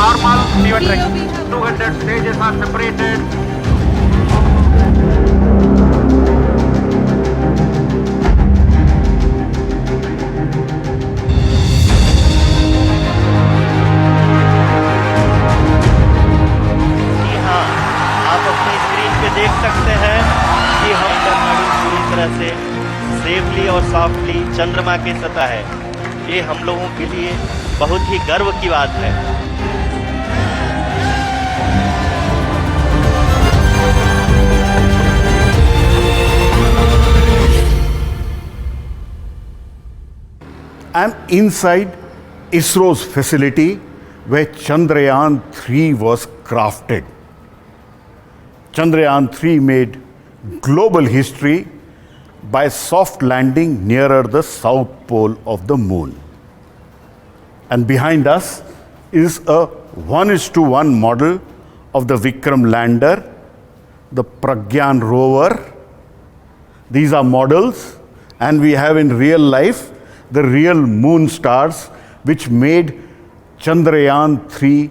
Normal, 200 stages are separated. जी हाँ, आप अपनी स्क्रीन पे देख सकते हैं कि हम तमिलनाडु पूरी तरह से सेफली और सॉफ्टली चंद्रमा की सतह है। ये हम लोगों के लिए बहुत ही गर्व की बात है। I'm inside ISRO's facility where Chandrayaan 3 was crafted. Chandrayaan 3 made global history by soft landing nearer the south pole of the moon. And behind us is a 1:1 model of the Vikram Lander, the Pragyan Rover. These are models, and we have in real life the real moon stars which made Chandrayaan 3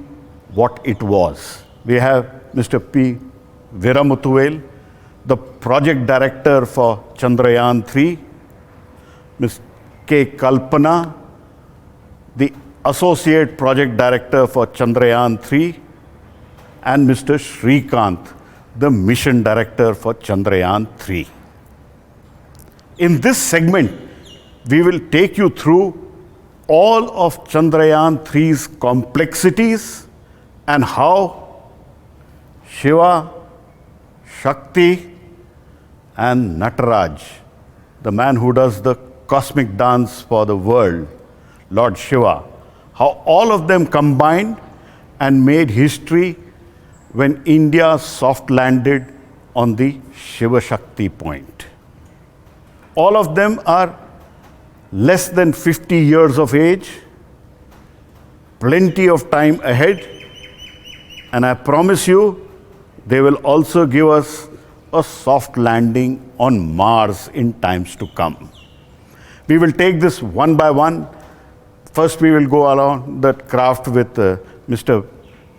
what it was. We have Mr. P Veeramuthuvel, the project director for Chandrayaan 3, Ms. K. Kalpana, the associate project director for Chandrayaan 3, and Mr. Srikanth, the mission director for Chandrayaan 3. In this segment, we will take you through all of Chandrayaan 3's complexities and how Shiva, Shakti, and Nataraj, the man who does the cosmic dance for the world, Lord Shiva, how all of them combined and made history when India soft landed on the Shiv Shakti Point. All of them are less than 50 years of age, plenty of time ahead, and I promise you they will also give us a soft landing on Mars in times to come. We will take this one by one. First we will go along that craft with Mr.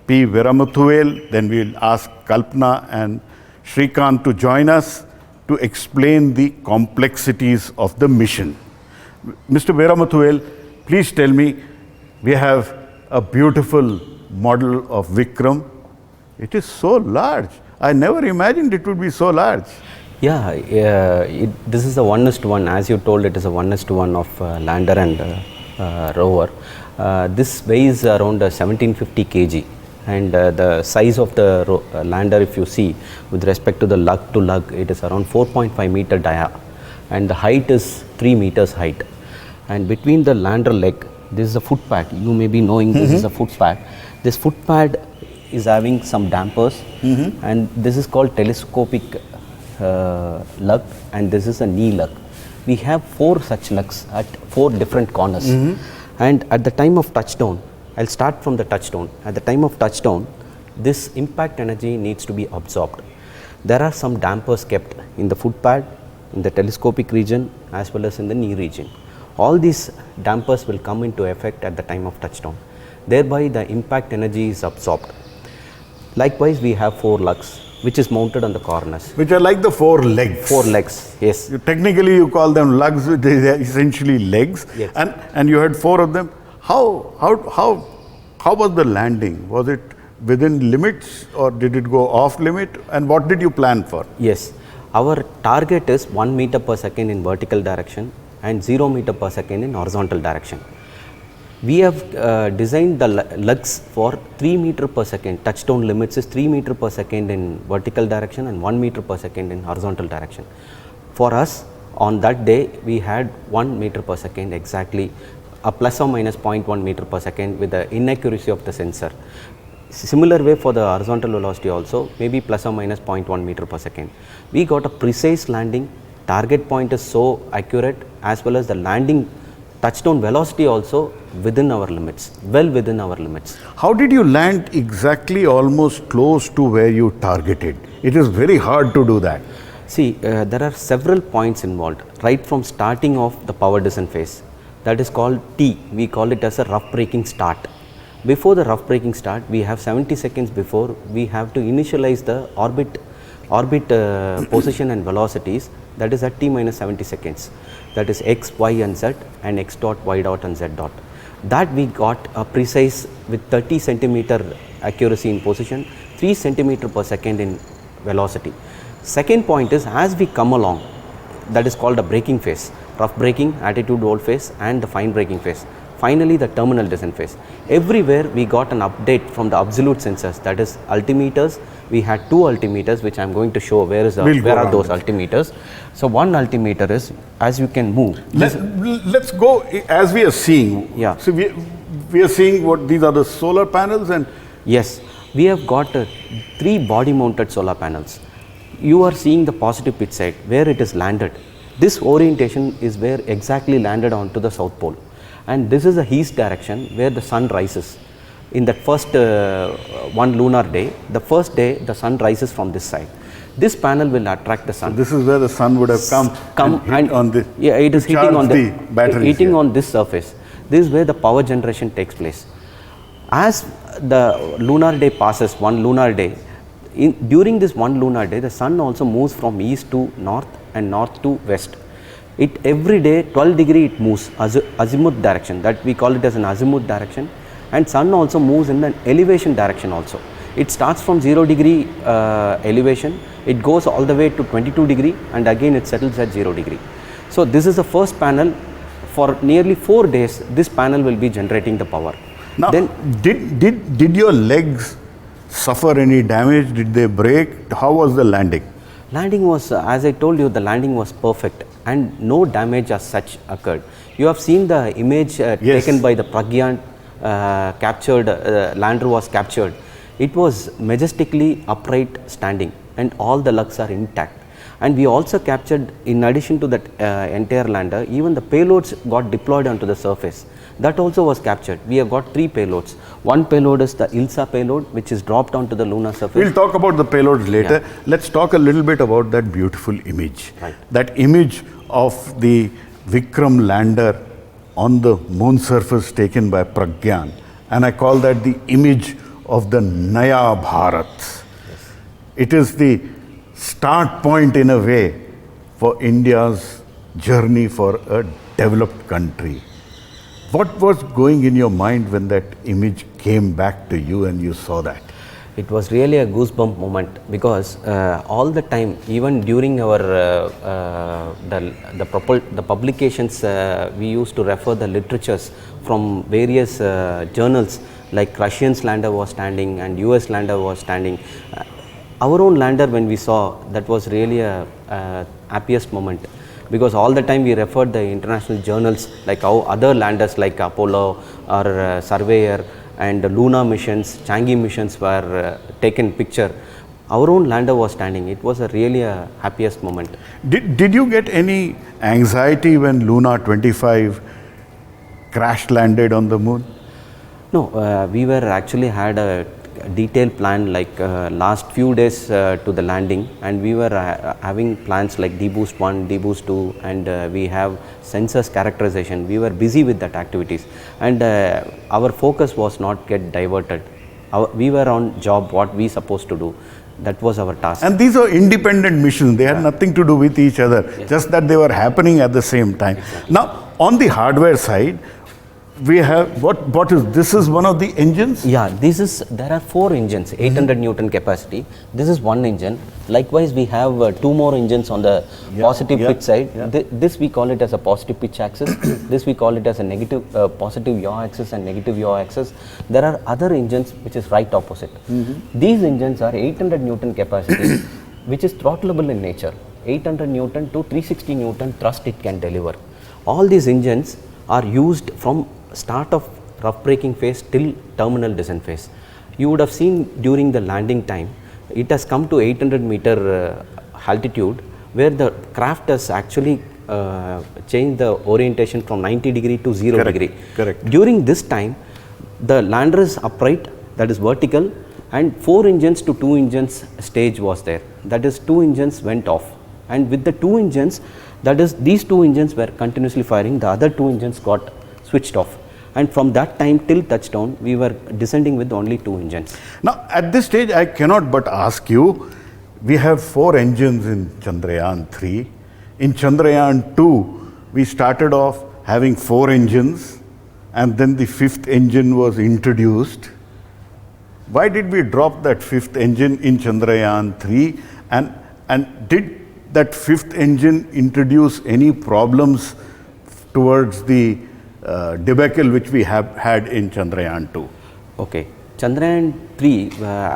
P Veeramuthuvel, then we will ask Kalpana and Srikanth to join us to explain the complexities of the mission. Mr. Veeramuthuvel, please tell me, we have a beautiful model of Vikram. It is so large. I never imagined it would be so large. Yeah, this is a 1:1. As you told, it is a 1:1 of lander and rover. This weighs around 1750 kg. And the size of the lander, if you see, with respect to the lug to lug, it is around 4.5 meter dia. And the height is 3 meters height. And between the lander leg, this is a foot pad. You may be knowing this is a foot pad. This foot pad is having some dampers, and this is called telescopic lug, and this is a knee lug. We have 4 such lugs at 4 different corners. And at the time of touchdown, I'll start from the touchdown. At the time of touchdown, this impact energy needs to be absorbed. There are some dampers kept in the foot pad, in the telescopic region, as well as in the knee region. All these dampers will come into effect at the time of touchdown. Thereby, the impact energy is absorbed. Likewise, we have 4 lugs, which is mounted on the corners. Which are like the 4 legs. 4 legs, yes. Technically, you call them lugs, they are essentially legs. Yes. And you had 4 of them. How was the landing? Was it within limits or did it go off limit? And what did you plan for? Yes. Our target is 1 meter per second in vertical direction and 0 meter per second in horizontal direction. We have designed the lugs for 3 meter per second. Touchdown limits is 3 meter per second in vertical direction and 1 meter per second in horizontal direction. For us, on that day, we had 1 meter per second exactly, a plus or minus 0.1 meter per second with the inaccuracy of the sensor. Similar way for the horizontal velocity also, maybe plus or minus 0.1 meter per second. We got a precise landing, target point is so accurate, as well as the landing touchdown velocity also within our limits, well within our limits. How did you land exactly almost close to where you targeted? It is very hard to do that. See, there are several points involved, right from starting of the power descent phase. That is called T. We call it as a rough braking start. Before the rough braking start, we have 70 seconds before we have to initialize the orbit position and velocities. That is at T minus 70 seconds. That is x, y and z, and x dot, y dot and z dot. That we got a precise with 30 centimeter accuracy in position, 3 centimeter per second in velocity. Second point is, as we come along, that is called a braking phase, rough braking, attitude hold phase and the fine braking phase. Finally, the terminal descent phase. Everywhere we got an update from the absolute sensors, that is altimeters. We had 2 altimeters which I am going to show where are those altimeters. So one altimeter is, as you can move. Let's go as we are seeing. Yeah. So we are seeing what these are the solar panels and. Yes, we have got 3 body mounted solar panels. You are seeing the positive pitch side where it is landed. This orientation is where exactly landed onto the south pole, and this is the east direction where the sun rises. In that first one lunar day, the first day the sun rises from this side. This panel will attract the sun. So this is where the sun would have come and on the. Yeah, it is hitting on the batteries hitting here. on this surface. This is where the power generation takes place. As the lunar day passes, one lunar day, during this one lunar day, the sun also moves from east to north and north to west. It every day 12 degree it moves azimuth direction, that we call it as an azimuth direction, and sun also moves in an elevation direction also. It starts from 0 degree elevation, it goes all the way to 22 degree and again it settles at 0 degree. So this is the first panel. For nearly 4 days this panel will be generating the power. Now, then did your legs suffer any damage? Did they break? How was the landing? Landing was, as I told you, the landing was perfect and no damage as such occurred. You have seen the image taken by the Pragyan captured, lander was captured. It was majestically upright standing and all the lugs are intact. And we also captured, in addition to that entire lander, even the payloads got deployed onto the surface. That also was captured. We have got 3 payloads. One payload is the ILSA payload, which is dropped onto the lunar surface. We'll talk about the payloads later. Yeah. Let's talk a little bit about that beautiful image. Right. That image of the Vikram lander on the moon surface taken by Pragyan. And I call that the image of the Naya Bharat. Yes. It is the start point in a way for India's journey for a developed country. What was going in your mind when that image came back to you and you saw that? It was really a goosebump moment because all the time, even during our the publications, we used to refer the literatures from various journals, like Russian's lander was standing and US lander was standing. Our own lander, when we saw, that was really a happiest moment, because all the time we referred the international journals, like how other landers like Apollo or Surveyor and Luna missions, Changi missions were taken picture. Our own lander was standing. It was really a happiest moment. Did you get any anxiety when Luna 25 crash landed on the moon? No, we were actually had a detailed plan, like last few days to the landing, and we were having plans like deboost 1, deboost 2, and we have sensors characterization. We were busy with that activities, and our focus was not get diverted. We were on job, what we supposed to do. That was our task. And these are independent missions. They had nothing to do with each other, just that they were happening at the same time. Exactly. Now, on the hardware side, we have, what is, this is one of the engines? Yeah, there are 4 engines, 800 Newton capacity. This is one engine. Likewise, we have 2 more engines on the positive pitch side. This we call it as a positive pitch axis. This we call it as a negative, positive yaw axis and negative yaw axis. There are other engines which is right opposite. These engines are 800 Newton capacity, which is throttleable in nature. 800 Newton to 360 Newton thrust it can deliver. All these engines are used from start of rough braking phase till terminal descent phase. You would have seen during the landing time, it has come to 800 meter altitude, where the craft has actually changed the orientation from 90 degree to 0 degree. Correct. During this time, the lander is upright, that is vertical, and 4 engines to 2 engines stage was there. That is 2 engines went off and with the two engines, that is these two engines were continuously firing, the other two engines got switched off, and from that time till touchdown we were descending with only two engines. Now, at this stage, I cannot but ask you, we have 4 engines in Chandrayaan 3. In Chandrayaan 2, we started off having 4 engines, and then the 5th engine was introduced. Why did we drop that 5th engine in Chandrayaan 3, and did that 5th engine introduce any problems towards the debacle which we have had in Chandrayaan 2? Okay, Chandrayaan 3,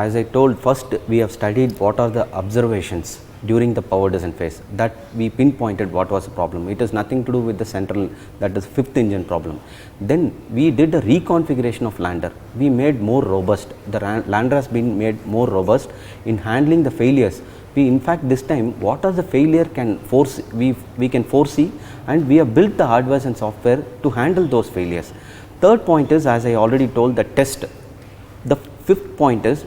as I told, first we have studied what are the observations during the power descent phase, that we pinpointed what was the problem. It has nothing to do with the central, that is 5th engine problem. Then we did a reconfiguration of lander. We made more robust. The lander has been made more robust in handling the failures. We, in fact, this time what are the failure can force, we can foresee, and we have built the hardware and software to handle those failures. Third point is, as I already told, the test. The 5th point is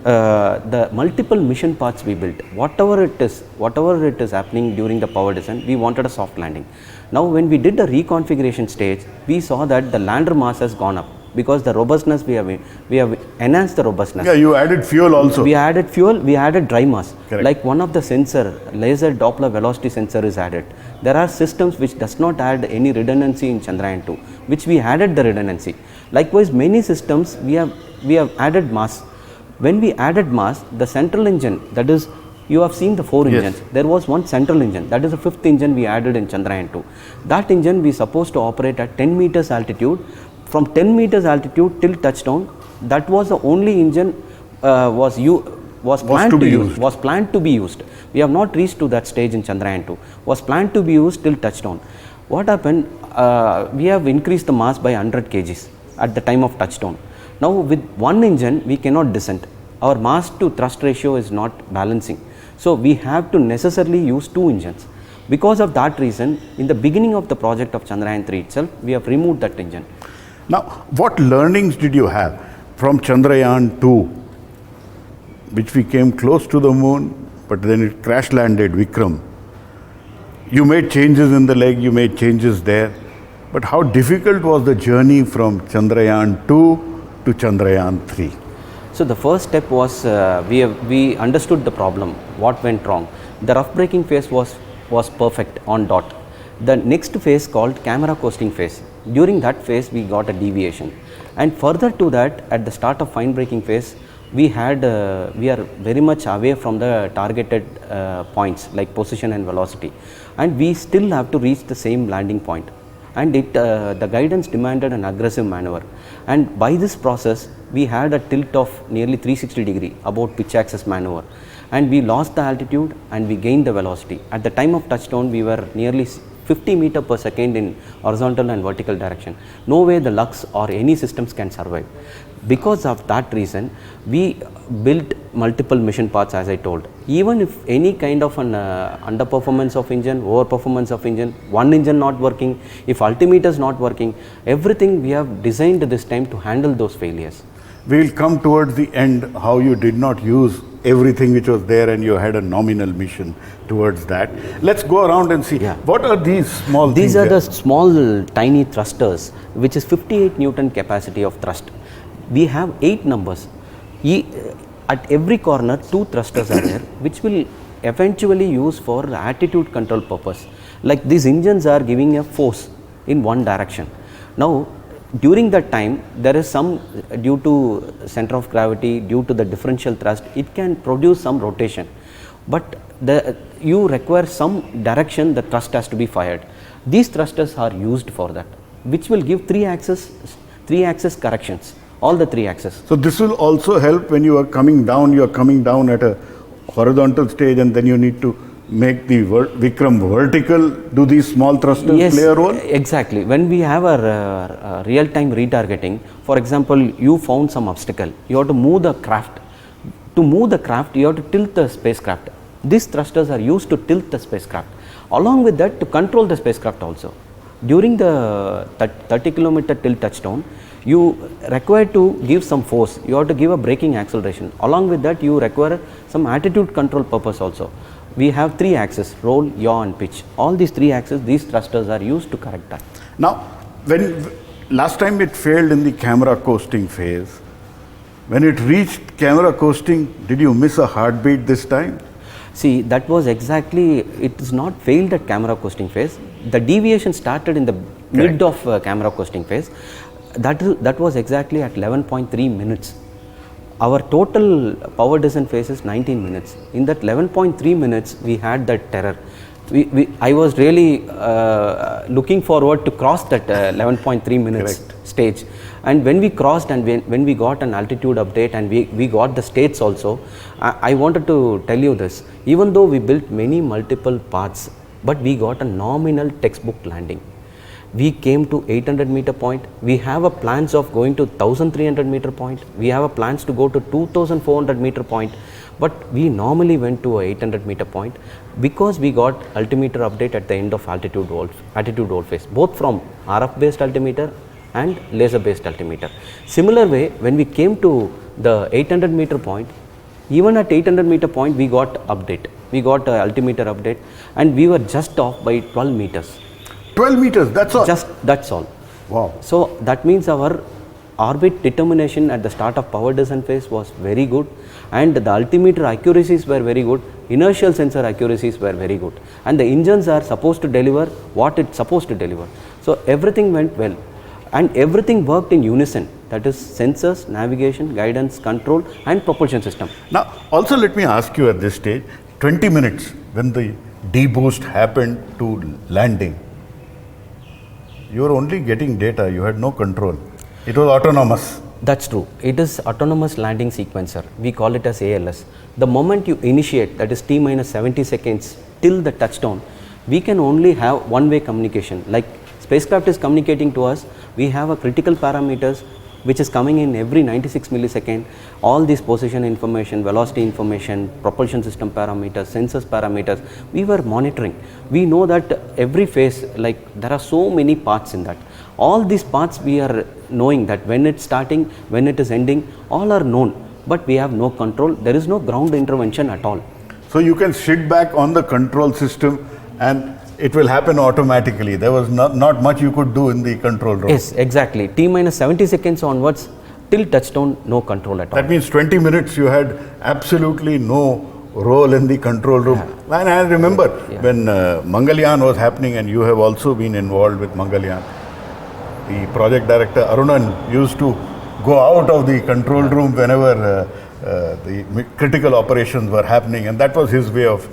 the multiple mission parts we built. Whatever it is happening during the power descent, we wanted a soft landing. Now when we did the reconfiguration stage, we saw that the lander mass has gone up, because the robustness we have enhanced the robustness. Yeah, you added fuel also. We added fuel, we added dry mass. Correct. Like one of the sensor, laser Doppler velocity sensor is added. There are systems which does not add any redundancy in Chandrayaan 2, which we added the redundancy. Likewise, many systems we have added mass. When we added mass, the central engine, that is, you have seen the 4 engines. Yes. There was one central engine, that is the 5th engine we added in Chandrayaan 2. That engine we supposed to operate at 10 meters altitude. From 10 meters altitude till touchdown, that was the only engine was planned to be used. We have not reached to that stage in Chandrayaan 2. Was planned to be used till touchdown. What happened? We have increased the mass by 100 kgs at the time of touchdown. Now with one engine we cannot descend. Our mass to thrust ratio is not balancing. So we have to necessarily use 2 engines. Because of that reason, in the beginning of the project of Chandrayaan 3 itself, we have removed that engine. Now, what learnings did you have from Chandrayaan 2, which we came close to the moon, but then it crash landed Vikram? You made changes in the leg, you made changes there, but how difficult was the journey from Chandrayaan 2 to Chandrayaan 3? So the first step was we understood the problem, what went wrong. The rough braking phase was perfect on dot. The next phase called camera coasting phase. During that phase we got a deviation, and further to that, at the start of fine braking phase, we are very much away from the targeted points like position and velocity, and we still have to reach the same landing point, and the guidance demanded an aggressive maneuver, and by this process we had a tilt of nearly 360 degree about pitch axis maneuver, and we lost the altitude and we gained the velocity. At the time of touchdown we were nearly 50 meters per second in horizontal and vertical direction. No way the Lux or any systems can survive. Because of that reason, we built multiple mission parts, as I told. Even if any kind of an underperformance of engine, overperformance of engine, one engine not working, if altimeter is not working, everything we have designed this time to handle those failures. We will come towards the end how you did not use everything which was there and you had a nominal mission towards that. Let's go around and see. Yeah. What are these small things? These are there? the small tiny thrusters, which is 58 Newton capacity of thrust. We have 8 numbers. At every corner 2 thrusters are there, which will eventually use for attitude control purpose. Like these engines are giving a force in one direction. Now during that time, there is some, due to center of gravity, due to the differential thrust, it can produce some rotation, but you require some direction the thrust has to be fired. These thrusters are used for that, which will give 3 axis corrections, all the 3 axes. So this will also help when you are coming down at a horizontal stage, and then you need to make the Vikram vertical. Do these small thrusters play a role? Exactly. When we have a real-time retargeting, for example, you found some obstacle, you have to move the craft. To move the craft, you have to tilt the spacecraft. These thrusters are used to tilt the spacecraft. Along with that, to control the spacecraft also. During the 30 kilometer till touchdown, you require to give some force, you have to give a braking acceleration. Along with that, you require some attitude control purpose also. we have 3 axes: roll, yaw and pitch. All these 3 axes, these thrusters are used to correct that. Now, when last time it failed in the camera coasting phase, when it reached camera coasting, did you miss a heartbeat this time? See, that was exactly, it is not failed at camera coasting phase. The deviation started in the mid of camera coasting phase. That was exactly at 11.3 minutes. Our total power descent phase is 19 minutes. In that 11.3 minutes, we had that terror. I was really looking forward to cross that 11.3 minutes stage. And when we crossed and when we got an altitude update and we got the states also, I wanted to tell you this. Even though we built many multiple paths, but we got a nominal textbook landing. We came to 800 meter point. We have a plans of going to 1300 meter point. We have a plans to go to 2400 meter point. But we normally went to a 800 meter point because we got altimeter update at the end of altitude roll phase, both from RF based altimeter and laser based altimeter. Similar way, when we came to the 800 meter point, even at 800 meter point we got update. We got a altimeter update and we were just off by 12 meters. 12 meters, that's all? Just, that's all. Wow. So that means our orbit determination at the start of power descent phase was very good, and the altimeter accuracies were very good, inertial sensor accuracies were very good, and the engines are supposed to deliver what it's supposed to deliver. So everything went well and everything worked in unison, that is sensors, navigation, guidance, control and propulsion system. Now, also let me ask you at this stage, 20 minutes when the deboost happened to landing, you were only getting data, you had no control. It was autonomous. That's true. It is autonomous landing sequencer. We call it as ALS. The moment you initiate, that is T minus 70 seconds till the touchdown, we can only have one-way communication. Like spacecraft is communicating to us, we have a critical parameters which is coming in every 96 millisecond. All these position information, velocity information, propulsion system parameters, sensors parameters, we were monitoring. We know that every phase, like there are so many parts in that. All these parts we are knowing that when it's starting, when it is ending, all are known, but we have no control. There is no ground intervention at all. So you can sit back on the control system and it will happen automatically. There was not much you could do in the control room. Yes, exactly. T minus 70 seconds onwards till touchdown, no control at all. That means 20 minutes you had absolutely no role in the control room. Yeah. And I remember when Mangalyaan was happening, and you have also been involved with Mangalyaan, the project director Arunan used to go out of the control room whenever the critical operations were happening, and that was his way of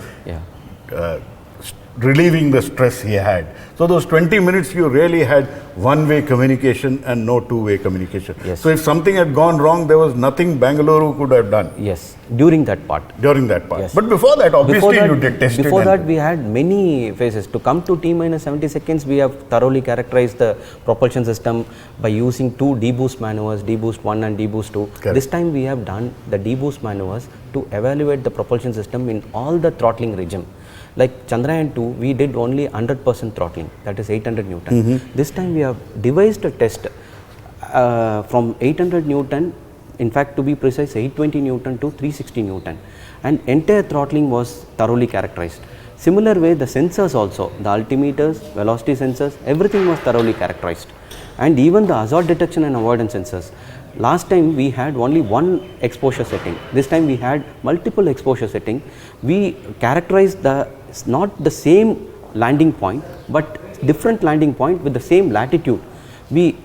relieving the stress he had. So those 20 minutes you really had one-way communication and no two-way communication. Yes. So if something had gone wrong, there was nothing Bengaluru could have done. Yes, during that part. During that part. Yes. But before that, obviously you did test it. Before that we had many phases. To come to T minus 70 seconds, we have thoroughly characterized the propulsion system by using 2 deboost maneuvers, deboost 1 and deboost 2. Correct. This time we have done the deboost maneuvers to evaluate the propulsion system in all the throttling regime. Like Chandrayaan 2, we did only 100% throttling, that is 800 Newton. This time we have devised a test from 800 Newton, in fact to be precise 820 Newton to 360 Newton, and entire throttling was thoroughly characterized. Similar way, the sensors also, the altimeters, velocity sensors, everything was thoroughly characterized, and even the hazard detection and avoidance sensors. Last time we had only one exposure setting. This time we had multiple exposure setting. We characterized not the same landing point, but different landing point with the same latitude. We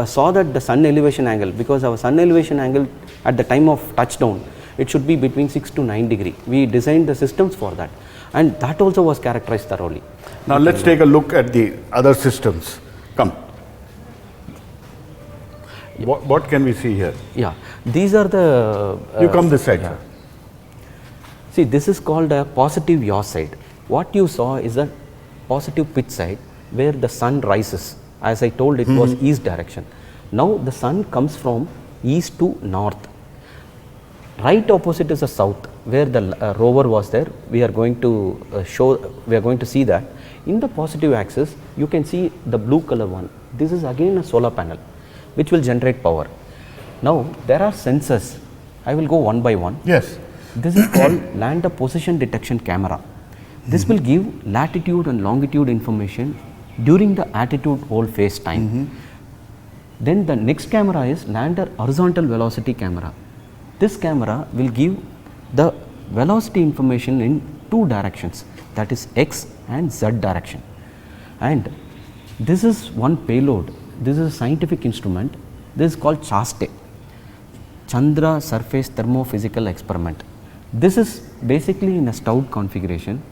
saw that the sun elevation angle, because our sun elevation angle at the time of touchdown, it should be between 6 to 9 degree. We designed the systems for that, and that also was characterized thoroughly. Now let's take a look at the other systems. Come. What can we see here? Yeah, these are the... you come this side, sir. See, this is called a positive yaw side. What you saw is a positive pitch side where the sun rises. As I told, it was east direction. Now the sun comes from east to north. Right opposite is the south where the rover was there. We are going to see that. In the positive axis, you can see the blue color one. This is again a solar panel which will generate power. Now there are sensors. I will go one by one. Yes. This is called lander position detection camera. This will give latitude and longitude information during the attitude hold phase time. Then the next camera is lander horizontal velocity camera. This camera will give the velocity information in two directions, that is X and Z direction. And this is one payload. This is a scientific instrument. This is called CHASTE, Chandra Surface Thermophysical Experiment. This is basically in a stout configuration.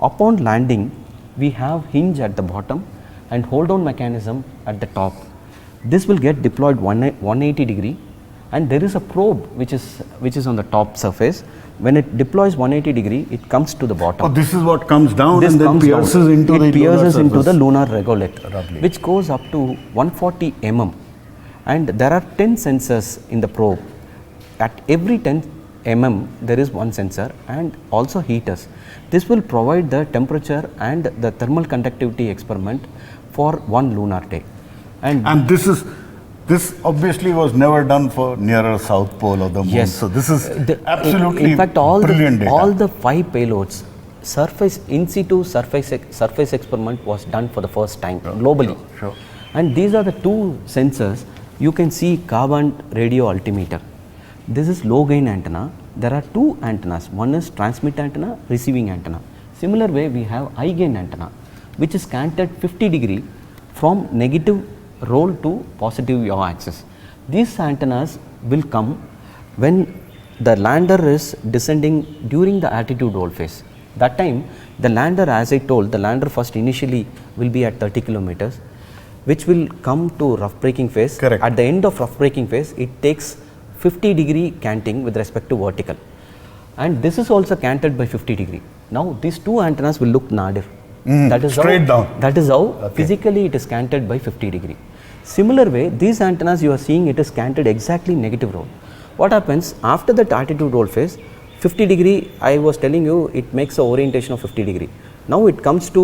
Upon landing, we have hinge at the bottom and hold on mechanism at the top. This will get deployed 180 degree, and there is a probe which is on the top surface. When it deploys 180 degree, it comes to the bottom. Oh, this is what comes down This and then comes pierces down. into It the pierces lunar into the surface. lunar regolith, Lovely. which goes up to 140 mm, and there are 10 sensors in the probe. At every 10 mm there is one sensor and also heaters. This will provide the temperature and the thermal conductivity experiment for one lunar day. And this obviously was never done for nearer south pole of the moon. Yes. So this is The- absolutely in fact, brilliant data. all the 5 payloads, surface in situ surface experiment was done for the first time globally. Sure. And these are the two sensors. You can see carbon radio altimeter. This is low gain antenna. There are two antennas. One is transmit antenna, receiving antenna. Similar way, we have high gain antenna, which is canted 50 degree from negative roll to positive yaw axis. These antennas will come when the lander is descending during the attitude hold phase. That time the lander, as I told, the lander first initially will be at 30 kilometers, which will come to rough braking phase. Correct. At the end of rough braking phase, it takes 50 degree canting with respect to vertical, and this is also canted by 50 degree. Now these two antennas will look nadir. That is straight how, down. That is how Okay. physically it is canted by 50 degree. Similar way, these antennas you are seeing, it is canted exactly negative roll. What happens after that attitude roll phase? 50 degree, I was telling you, it makes a orientation of 50 degree. Now it comes to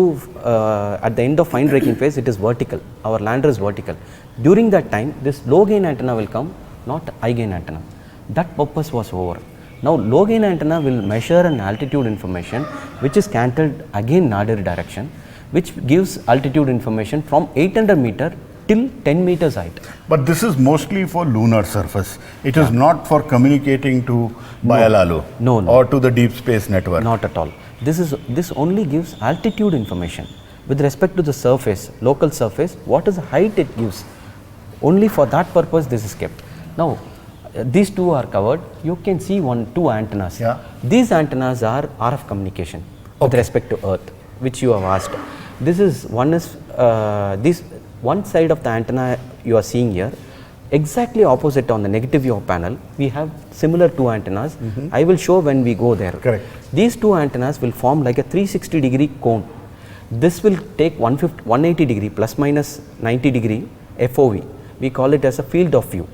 at the end of fine braking phase, it is vertical. Our lander is vertical. During that time, this low gain antenna will come, not high gain antenna. That purpose was over. Now low gain antenna will measure an altitude information, which is canted again nadir direction, which gives altitude information from 800 meter till 10 meters height. But this is mostly for lunar surface. It is not for communicating to Byalalu No, no. or to the deep space network. Not at all. This only gives altitude information with respect to the surface, local surface. What is the height it gives? Only for that purpose this is kept. Now these two are covered. You can see two antennas. Yeah. These antennas are RF communication with respect to Earth, which you have asked. This is this one side of the antenna you are seeing here. Exactly opposite on the negative yaw panel, we have similar two antennas. I will show when we go there. Correct. These two antennas will form like a 360 degree cone. This will take 180 degree plus minus 90 degree FOV. We call it as a field of view.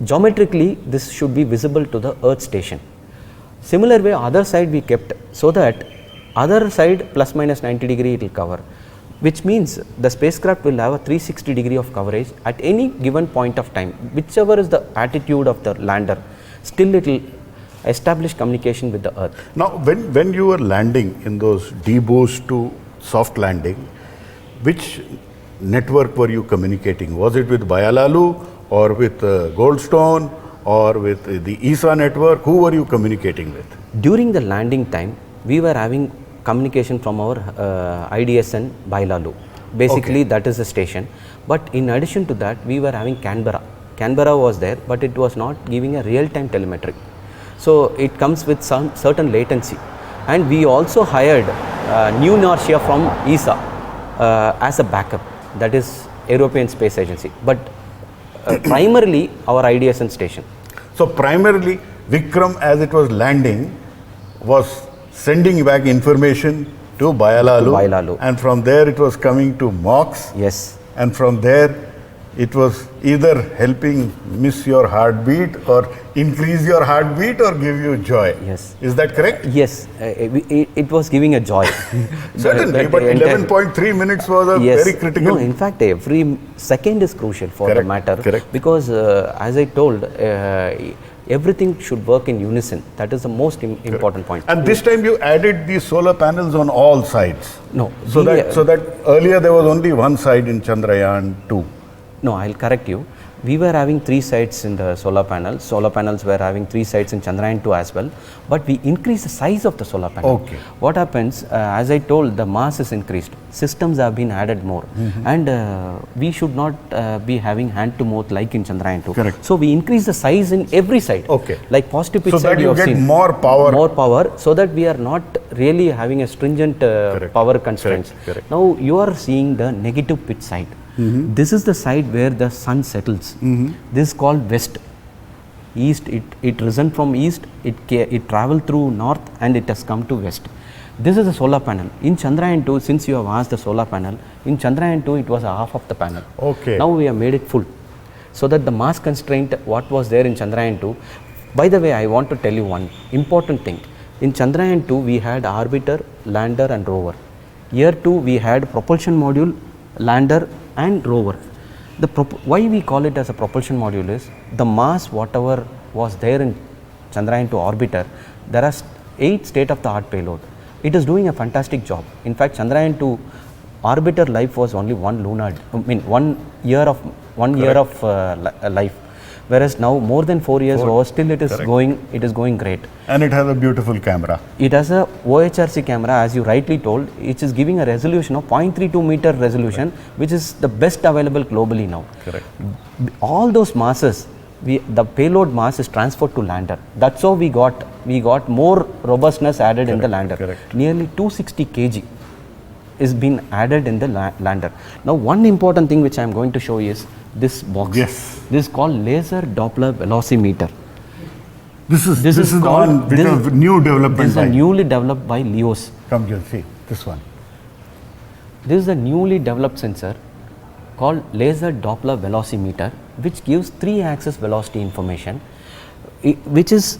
Geometrically, this should be visible to the Earth station. Similar way, other side we kept so that other side plus minus 90 degree it will cover, which means the spacecraft will have a 360 degree of coverage at any given point of time. Whichever is the attitude of the lander, still it will establish communication with the Earth. Now, when you were landing in those deboost to soft landing, which network were you communicating? Was it with Byalalu or with Goldstone or with the ESA network? Who were you communicating with? During the landing time, we were having communication from our IDSN Byalalu. Basically, that is the station. But in addition to that, we were having Canberra. Canberra was there, but it was not giving a real-time telemetry. So it comes with some certain latency. And we also hired New Inertia from ESA as a backup, that is European Space Agency. But primarily our IDSN station. So primarily, Vikram, as it was landing, was sending back information to Byalalu, and from there it was coming to MOX, Yes. and from there it was either helping miss your heartbeat or increase your heartbeat or give you joy. Yes. Is that correct? Yes, it was giving a joy. Certainly, but 11.3 minutes was a very critical. No, in fact, every second is crucial for the Correct, matter. correct. Because as I told, everything should work in unison. That is the most important point. And this time you added these solar panels on all sides. No. So that earlier there was only one side in Chandrayaan 2. No, I'll correct you. We were having 3 sides in the solar panels. Solar panels were having 3 sides in Chandrayaan 2 as well. But we increased the size of the solar panel. Okay. What happens, as I told, the mass is increased. Systems have been added more. And we should not be having hand to mouth like in Chandrayaan 2. Correct. So we increase the size in every side. Okay. Like positive pitch So side that you have get seen. more power. More power, so that we are not really having a stringent power constraints. Correct. Now you are seeing the negative pitch side. This is the side where the sun settles. This is called west. East, it risen from east, it traveled through north and it has come to west. This is a solar panel. In Chandrayaan 2, since you have asked the solar panel, in Chandrayaan 2 it was a half of the panel. Okay. Now we have made it full. So that the mass constraint what was there in Chandrayaan 2. By the way, I want to tell you one important thing. In Chandrayaan 2 we had orbiter, lander and rover. Year 2 we had propulsion module, lander and rover. Why we call it as a propulsion module is the mass whatever was there in Chandrayaan 2 orbiter, there are 8 state-of-the-art payload. It is doing a fantastic job. In fact, Chandrayaan 2 orbiter life was only 1 year of life, whereas now more than 4 years over, still it is going great. And it has a beautiful camera. It has a OHRC camera, as you rightly told, which is giving a resolution of 0.32 meter resolution, which is the best available globally now. Correct. All those masses, the payload mass is transferred to lander. That's how we got more robustness added in the lander. Correct. Nearly 260 kg is been added in the lander. Now one important thing which I am going to show is this box. Yes. This is called laser Doppler velocimeter. This is the one which is a new development. This is newly developed by LEOS. Come here, see this one. This is a newly developed sensor called laser Doppler velocimeter, which gives 3-axis velocity information, which is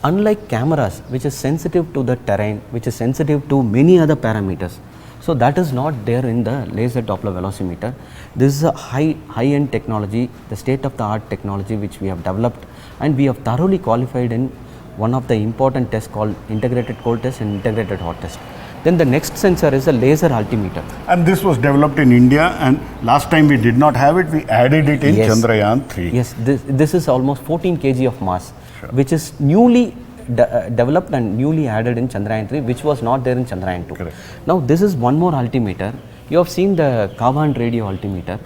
unlike cameras, which is sensitive to the terrain, which is sensitive to many other parameters. So that is not there in the laser Doppler velocimeter. This is a high-end technology, the state-of-the-art technology which we have developed, and we have thoroughly qualified in one of the important tests called integrated cold test and integrated hot test. Then the next sensor is a laser altimeter. And this was developed in India, and last time we did not have it, we added it in Chandrayaan 3. Yes, this is almost 14 kg of mass, which is newly developed and newly added in Chandrayaan 3, which was not there in Chandrayaan 2. Correct. Now this is one more altimeter. You have seen the carbon radio altimeter.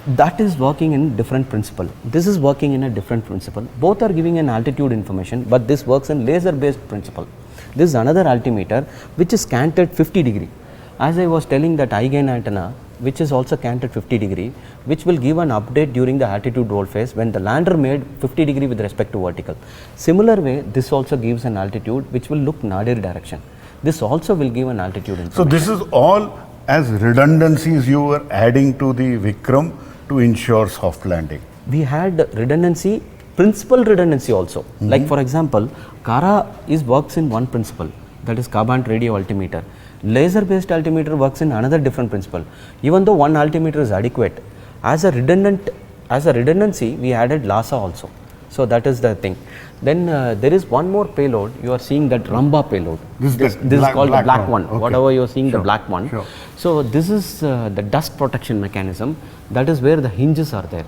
That is working in different principle. This is working in a different principle. Both are giving an altitude information, but this works in laser based principle. This is another altimeter which is canted 50 degree. As I was telling, that high gain antenna which is also canted 50 degree, which will give an update during the altitude roll phase when the lander made 50 degree with respect to vertical. Similar way, this also gives an altitude which will look nadir direction. This also will give an altitude information. So this is all as redundancies you were adding to the Vikram to ensure soft landing. We had redundancy, principal redundancy also. Like for example, CARA works in one principle, that is carbon radio altimeter. Laser based altimeter works in another different principle. Even though one altimeter is adequate, as a redundancy we added LASA also. So that is the thing. Then there is one more payload. You are seeing that Ramba payload. This is called the black one. Okay. Whatever you are seeing, the black one. Sure. So this is the dust protection mechanism. That is where the hinges are there.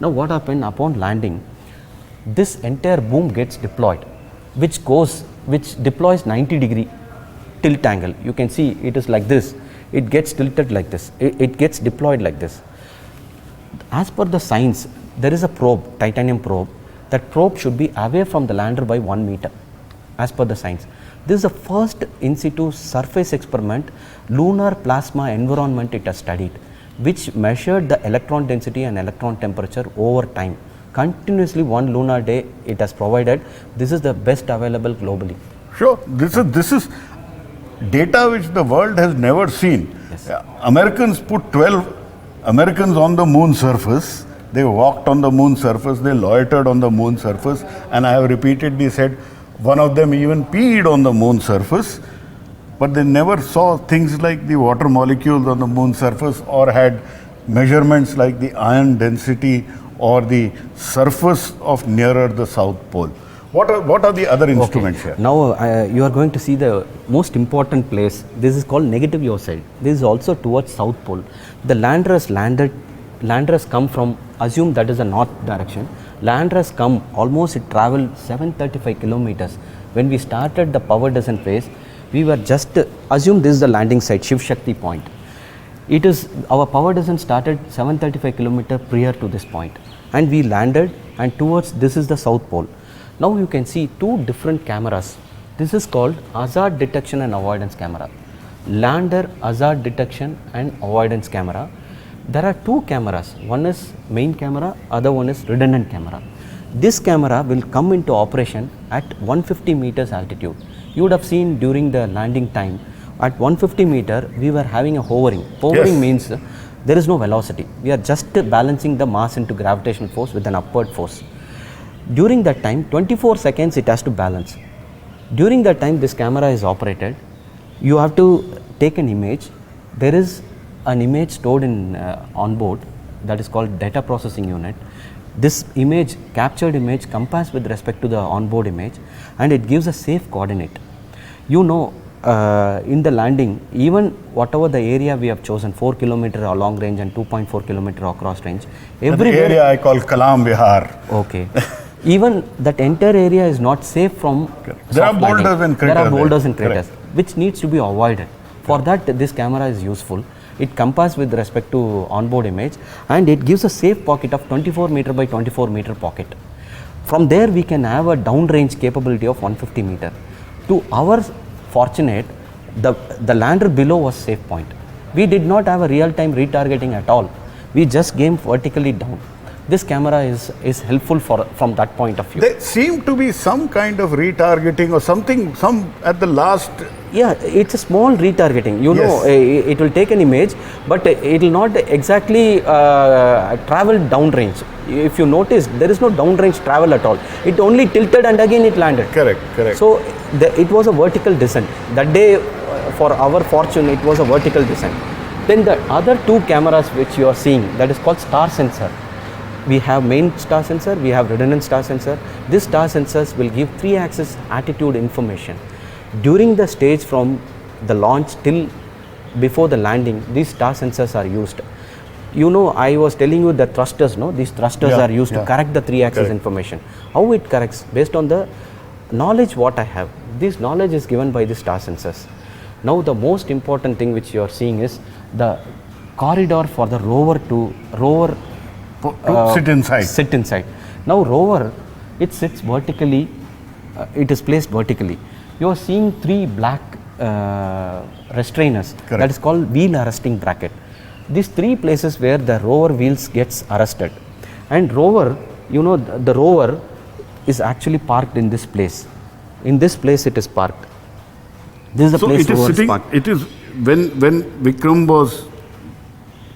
Now what happened upon landing? This entire boom gets deployed, which deploys 90 degree tilt angle. You can see it is like this. It gets tilted like this. It gets deployed like this. As per the science, there is a probe, titanium probe. That probe should be away from the lander by 1 meter, as per the science. This is the first in situ surface experiment, lunar plasma environment it has studied, which measured the electron density and electron temperature over time. Continuously, one lunar day it has provided. This is the best available globally. Sure, this is data which the world has never seen. Yes. Americans put 12 Americans on the moon surface. They walked on the moon surface, they loitered on the moon surface, and I have repeatedly said one of them even peed on the moon surface, but they never saw things like the water molecules on the moon surface or had measurements like the ion density or the surface of nearer the South Pole. What are the other instruments here? Now you are going to see the most important place. This is called negative yaw side. This is also towards South Pole. The lander has come from, assume that is the north direction. Lander has come almost, it traveled 735 kilometers. When we started the power descent phase, we were just, assume this is the landing site, Shiv Shakti Point. It is, our power descent started 735 kilometers prior to this point. And we landed, and towards, this is the South Pole. Now you can see two different cameras. This is called hazard detection and avoidance camera. Lander hazard detection and avoidance camera. There are two cameras. One is main camera, other one is redundant camera. This camera will come into operation at 150 meters altitude. You would have seen during the landing time, at 150 meter we were having a hovering. Hovering means there is no velocity. We are just balancing the mass into gravitational force with an upward force. During that time, 24 seconds it has to balance. During that time this camera is operated. You have to take an image. There is an image stored in on board that is called data processing unit. This image, captured image, compares with respect to the onboard image, and it gives a safe coordinate. You know, in the landing, even whatever the area we have chosen, 4 kilometer long range and 2.4 kilometer across range, everywhere. The area I call Kalam Vihar. Okay. Even that entire area is not safe from There are boulders landing. and craters. There are boulders and craters, Correct. which needs to be avoided. For that, this camera is useful. It compares with respect to onboard image, and it gives a safe pocket of 24 meter by 24 meter pocket. From there we can have a downrange capability of 150 meter. To our fortunate, the lander below was safe point. We did not have a real-time retargeting at all. We just came vertically down. This camera is helpful from that point of view. There seem to be some kind of retargeting or something, some at the last. Yeah, it's a small retargeting. You Yes. know, it will take an image, but it will not exactly travel downrange. If you notice, there is no downrange travel at all. It only tilted and again it landed. Correct, correct. So it was a vertical descent. That day, for our fortune, it was a vertical descent. Then the other two cameras which you are seeing, that is called star sensor. We have main star sensor, we have redundant star sensor. These star sensors will give 3-axis attitude information. During the stage from the launch till before the landing, these star sensors are used. You know, I was telling you the thrusters, no? These thrusters are used to correct the 3-axis information. How it corrects? Based on the knowledge what I have. This knowledge is given by the star sensors. Now the most important thing which you are seeing is the corridor for the rover to sit inside. Now rover, it sits vertically, it is placed vertically. You are seeing 3 black restrainers. Correct. That is called wheel arresting bracket. These 3 places where the rover wheels gets arrested. And rover, you know, the rover is actually parked in this place. In this place it is parked. This is the place rover is parked. It is when Vikram was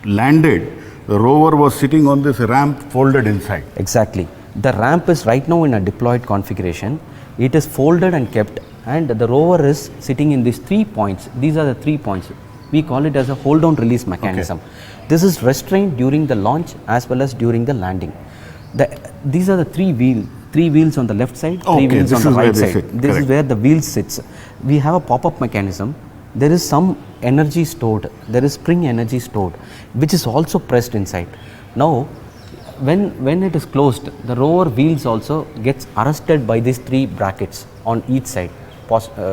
landed, the rover was sitting on this ramp folded inside. Exactly. The ramp is right now in a deployed configuration. It is folded and kept, and the rover is sitting in these 3 points. These are the 3 points. We call it as a hold down release mechanism. Okay. This is restrained during the launch as well as during the landing. These are the 3 wheels on the left side, 3 wheels on the right side. This is where the wheel sits. We have a pop-up mechanism. There is some energy stored, there is spring energy stored, which is also pressed inside. Now, when it is closed, the rover wheels also gets arrested by these 3 brackets on each side,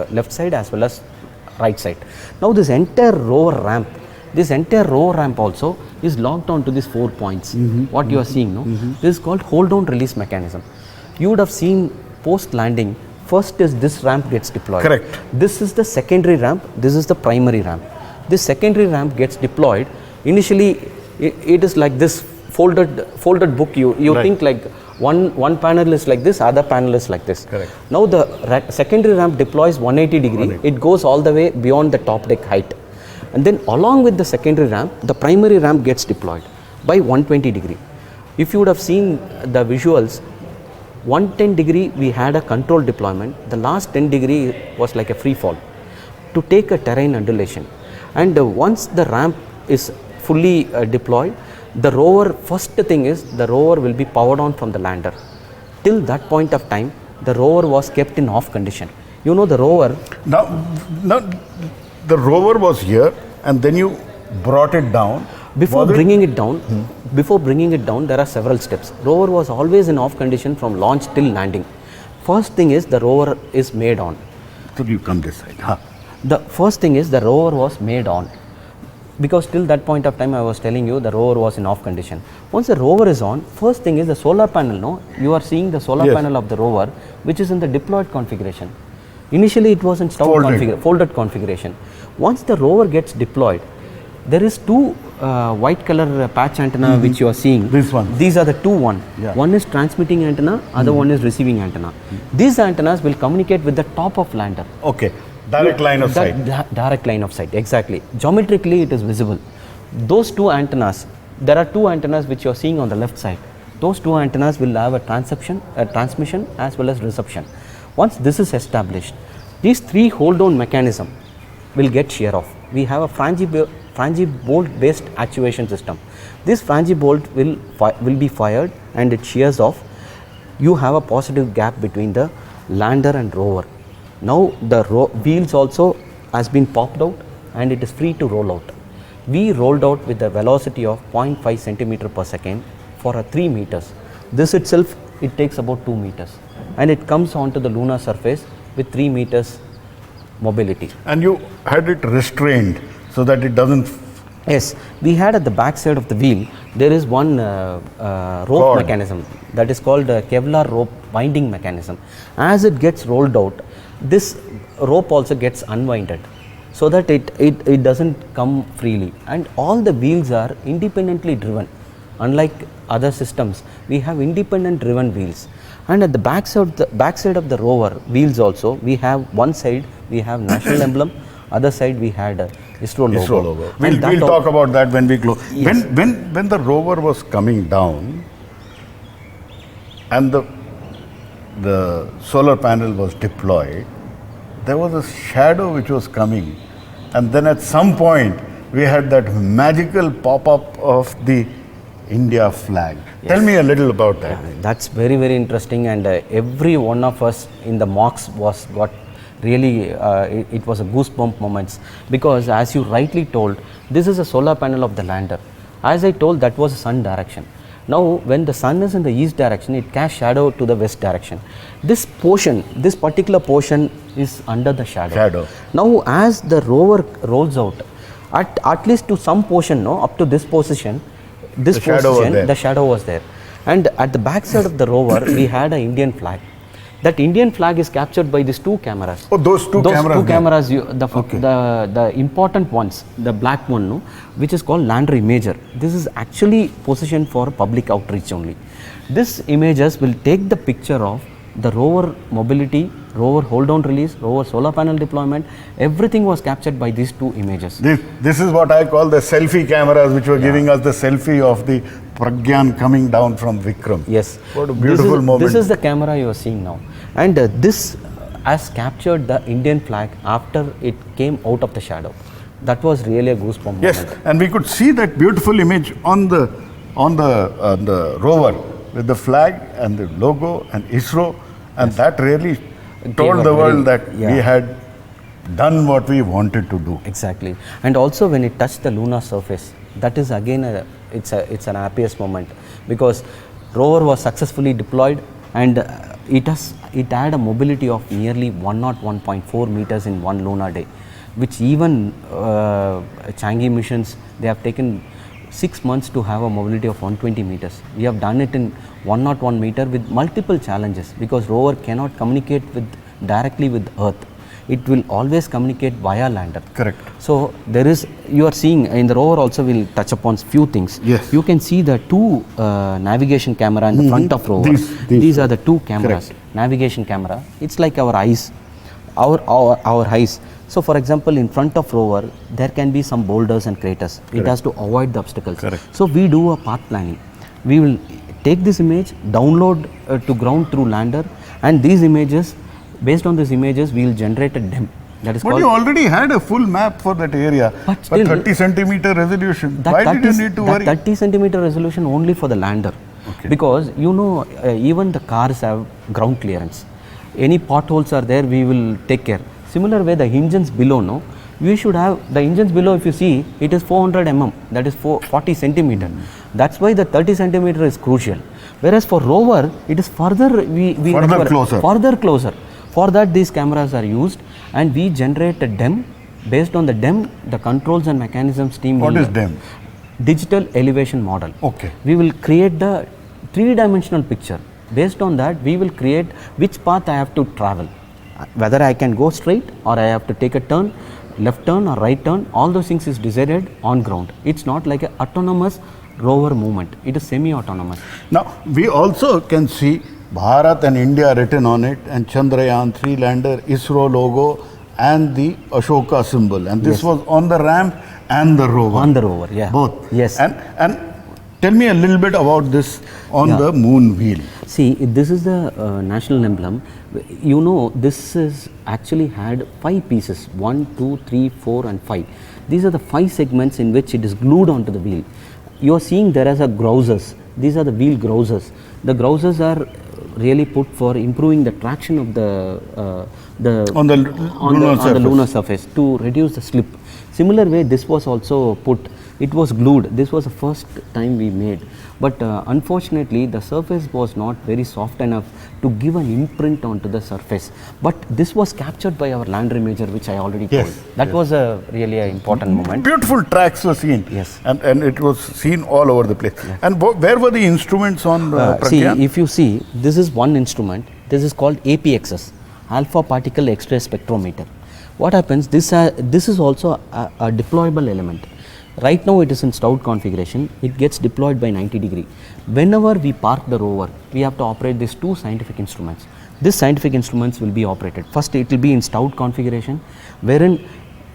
left side as well as right side. Now this entire rover ramp also is locked on to these 4 points. What you are seeing, no? This is called hold down release mechanism. You would have seen post landing, first is this ramp gets deployed. Correct. This is the secondary ramp, this is the primary ramp. This secondary ramp gets deployed. Initially, it is like this folded book. You right. Think like one panel is like this, other panel is like this. Correct. Now the secondary ramp deploys 180 degree. It goes all the way beyond the top deck height. And then along with the secondary ramp, the primary ramp gets deployed by 120 degree. If you would have seen the visuals, 110 degree we had a controlled deployment. The last 10 degree was like a free fall to take a terrain undulation. And once the ramp is fully deployed, The rover, first thing is the rover will be powered on from the lander. Till that point of time, the rover was kept in off condition. You know the rover. Now, the rover was here, and then you brought it down. Before bringing it down, there are several steps. Rover was always in off condition from launch till landing. First thing is the rover is made on. So you come this side. Huh? The first thing is the rover was made on, because till that point of time I was telling you the rover was in off condition. Once the rover is on, first thing is the solar panel. No, you are seeing the solar panel of the rover, which is in the deployed configuration. Initially it was in folded configuration. Once the rover gets deployed, there is two white color patch antenna which you are seeing. This one. These are the two one. Yeah. One is transmitting antenna, other one is receiving antenna. These antennas will communicate with the top of lander. Okay. Direct line of sight. Direct line of sight, exactly. Geometrically it is visible. Those two antennas, there are two antennas which you are seeing on the left side. Those two antennas will have a transmission as well as reception. Once this is established, these three hold on mechanism will get shear off. We have a frangi bolt based actuation system. This frangi bolt will be fired and it shears off. You have a positive gap between the lander and rover. Now the wheels also has been popped out and it is free to roll out. We rolled out with a velocity of 0.5 centimeter per second for 3 meters. This itself, it takes about 2 meters and it comes onto the lunar surface with 3 meters mobility. And you had it restrained so that it doesn't. Yes, we had at the back side of the wheel, there is one rope mechanism that is called a Kevlar rope winding mechanism. As it gets rolled out, this rope also gets unwinded so that it doesn't come freely, and all the wheels are independently driven. Unlike other systems, we have independent driven wheels. And at the back side of the rover wheels also, we have one side we have national emblem, other side we had ISRO logo. We'll talk about that when we close. Yes. When the rover was coming down and the solar panel was deployed, there was a shadow which was coming, and then at some point we had that magical pop-up of the India flag. Yes. Tell me a little about that. That's very, very interesting, and every one of us in the mocks got really, it was a goosebump moments, because as you rightly told, this is a solar panel of the lander. As I told, that was sun direction. Now when the sun is in the east direction, it casts shadow to the west direction. This particular portion is under the shadow. Now as the rover rolls out, at least to some portion, up to this position, the shadow was there. And at the back side of the rover, we had an Indian flag. That Indian flag is captured by these two cameras. Oh, those two cameras. The important ones, the black one, which is called lander imager. This is actually positioned for public outreach only. This images will take the picture of the rover mobility, rover hold on release, rover solar panel deployment. Everything was captured by these two images. This is what I call the selfie cameras, which were giving us the selfie of the Pragyan coming down from Vikram. Yes. What a beautiful moment. This is the camera you are seeing now. And this has captured the Indian flag after it came out of the shadow. That was really a goosebump yes, moment. And we could see that beautiful image on the rover with the flag and the logo and ISRO, and that really told the world that we had done what we wanted to do. Exactly. And also when it touched the lunar surface, that is again it's an happiest moment, because rover was successfully deployed, and it had a mobility of nearly 101.4 meters in one lunar day, which even Changi missions, they have taken 6 months to have a mobility of 120 meters. We have done it in 101 meter with multiple challenges, because rover cannot communicate directly with Earth. It will always communicate via lander. Correct. So there is, you are seeing in the rover also, we'll touch upon few things. Yes. You can see the two navigation camera in the front of rover. These are the two cameras. Correct. Navigation camera. It's like our eyes, our eyes. So for example, in front of rover, there can be some boulders and craters. Correct. It has to avoid the obstacles. Correct. So we do a path planning. We will take this image, download to ground through lander, and these images, based on these images, we will generate a DEM. That is But called. you already had a full map for that area, But still, 30 centimeter resolution. That Why did you 30 need to that worry? 30 centimeter resolution only for the lander. Okay. Because even the cars have ground clearance. Any potholes are there, we will take care. Similar way, the engines below, no, we should have the engines below. If you see, it is 400 mm, that is 40 centimeter. That's why the 30 centimeter is crucial. Whereas for rover, it is further further closer. For that, these cameras are used, and we generate a DEM. Based on the DEM, the controls and mechanisms team. What will, is DEM? Digital elevation model. Okay. We will create the three-dimensional picture. Based on that, we will create which path I have to travel. Whether I can go straight or I have to take a turn, left turn or right turn, all those things is decided on ground. It's not like an autonomous rover movement. It is semi-autonomous. Now, we also can see Bharat and India written on it, and Chandrayaan 3 lander, ISRO logo, and the Ashoka symbol. And this was on the ramp and the rover. On the rover, yeah. Both. Yes. And tell me a little bit about this on the moon wheel. See, this is the national emblem. This is actually had 5 pieces, 1, 2, 3, 4 and 5. These are the 5 segments in which it is glued onto the wheel. You are seeing there as a grousers. These are the wheel grousers. The grousers are really put for improving the traction of the lunar surface to reduce the slip. Similar way, this was also put. It was glued. This was the first time we made, but unfortunately the surface was not very soft enough to give an imprint onto the surface. But this was captured by our lander imager, which I already told. That was a really important moment. Beautiful tracks were seen. Yes. And it was seen all over the place. Yeah. And where were the instruments on Pragyan? See, if you see, this is one instrument. This is called APXS, Alpha Particle X-ray Spectrometer. What happens, this is also a deployable element. Right now it is in stout configuration. It gets deployed by 90 degree. Whenever we park the rover, we have to operate these 2 scientific instruments. These scientific instruments will be operated. First, it will be in stout configuration, wherein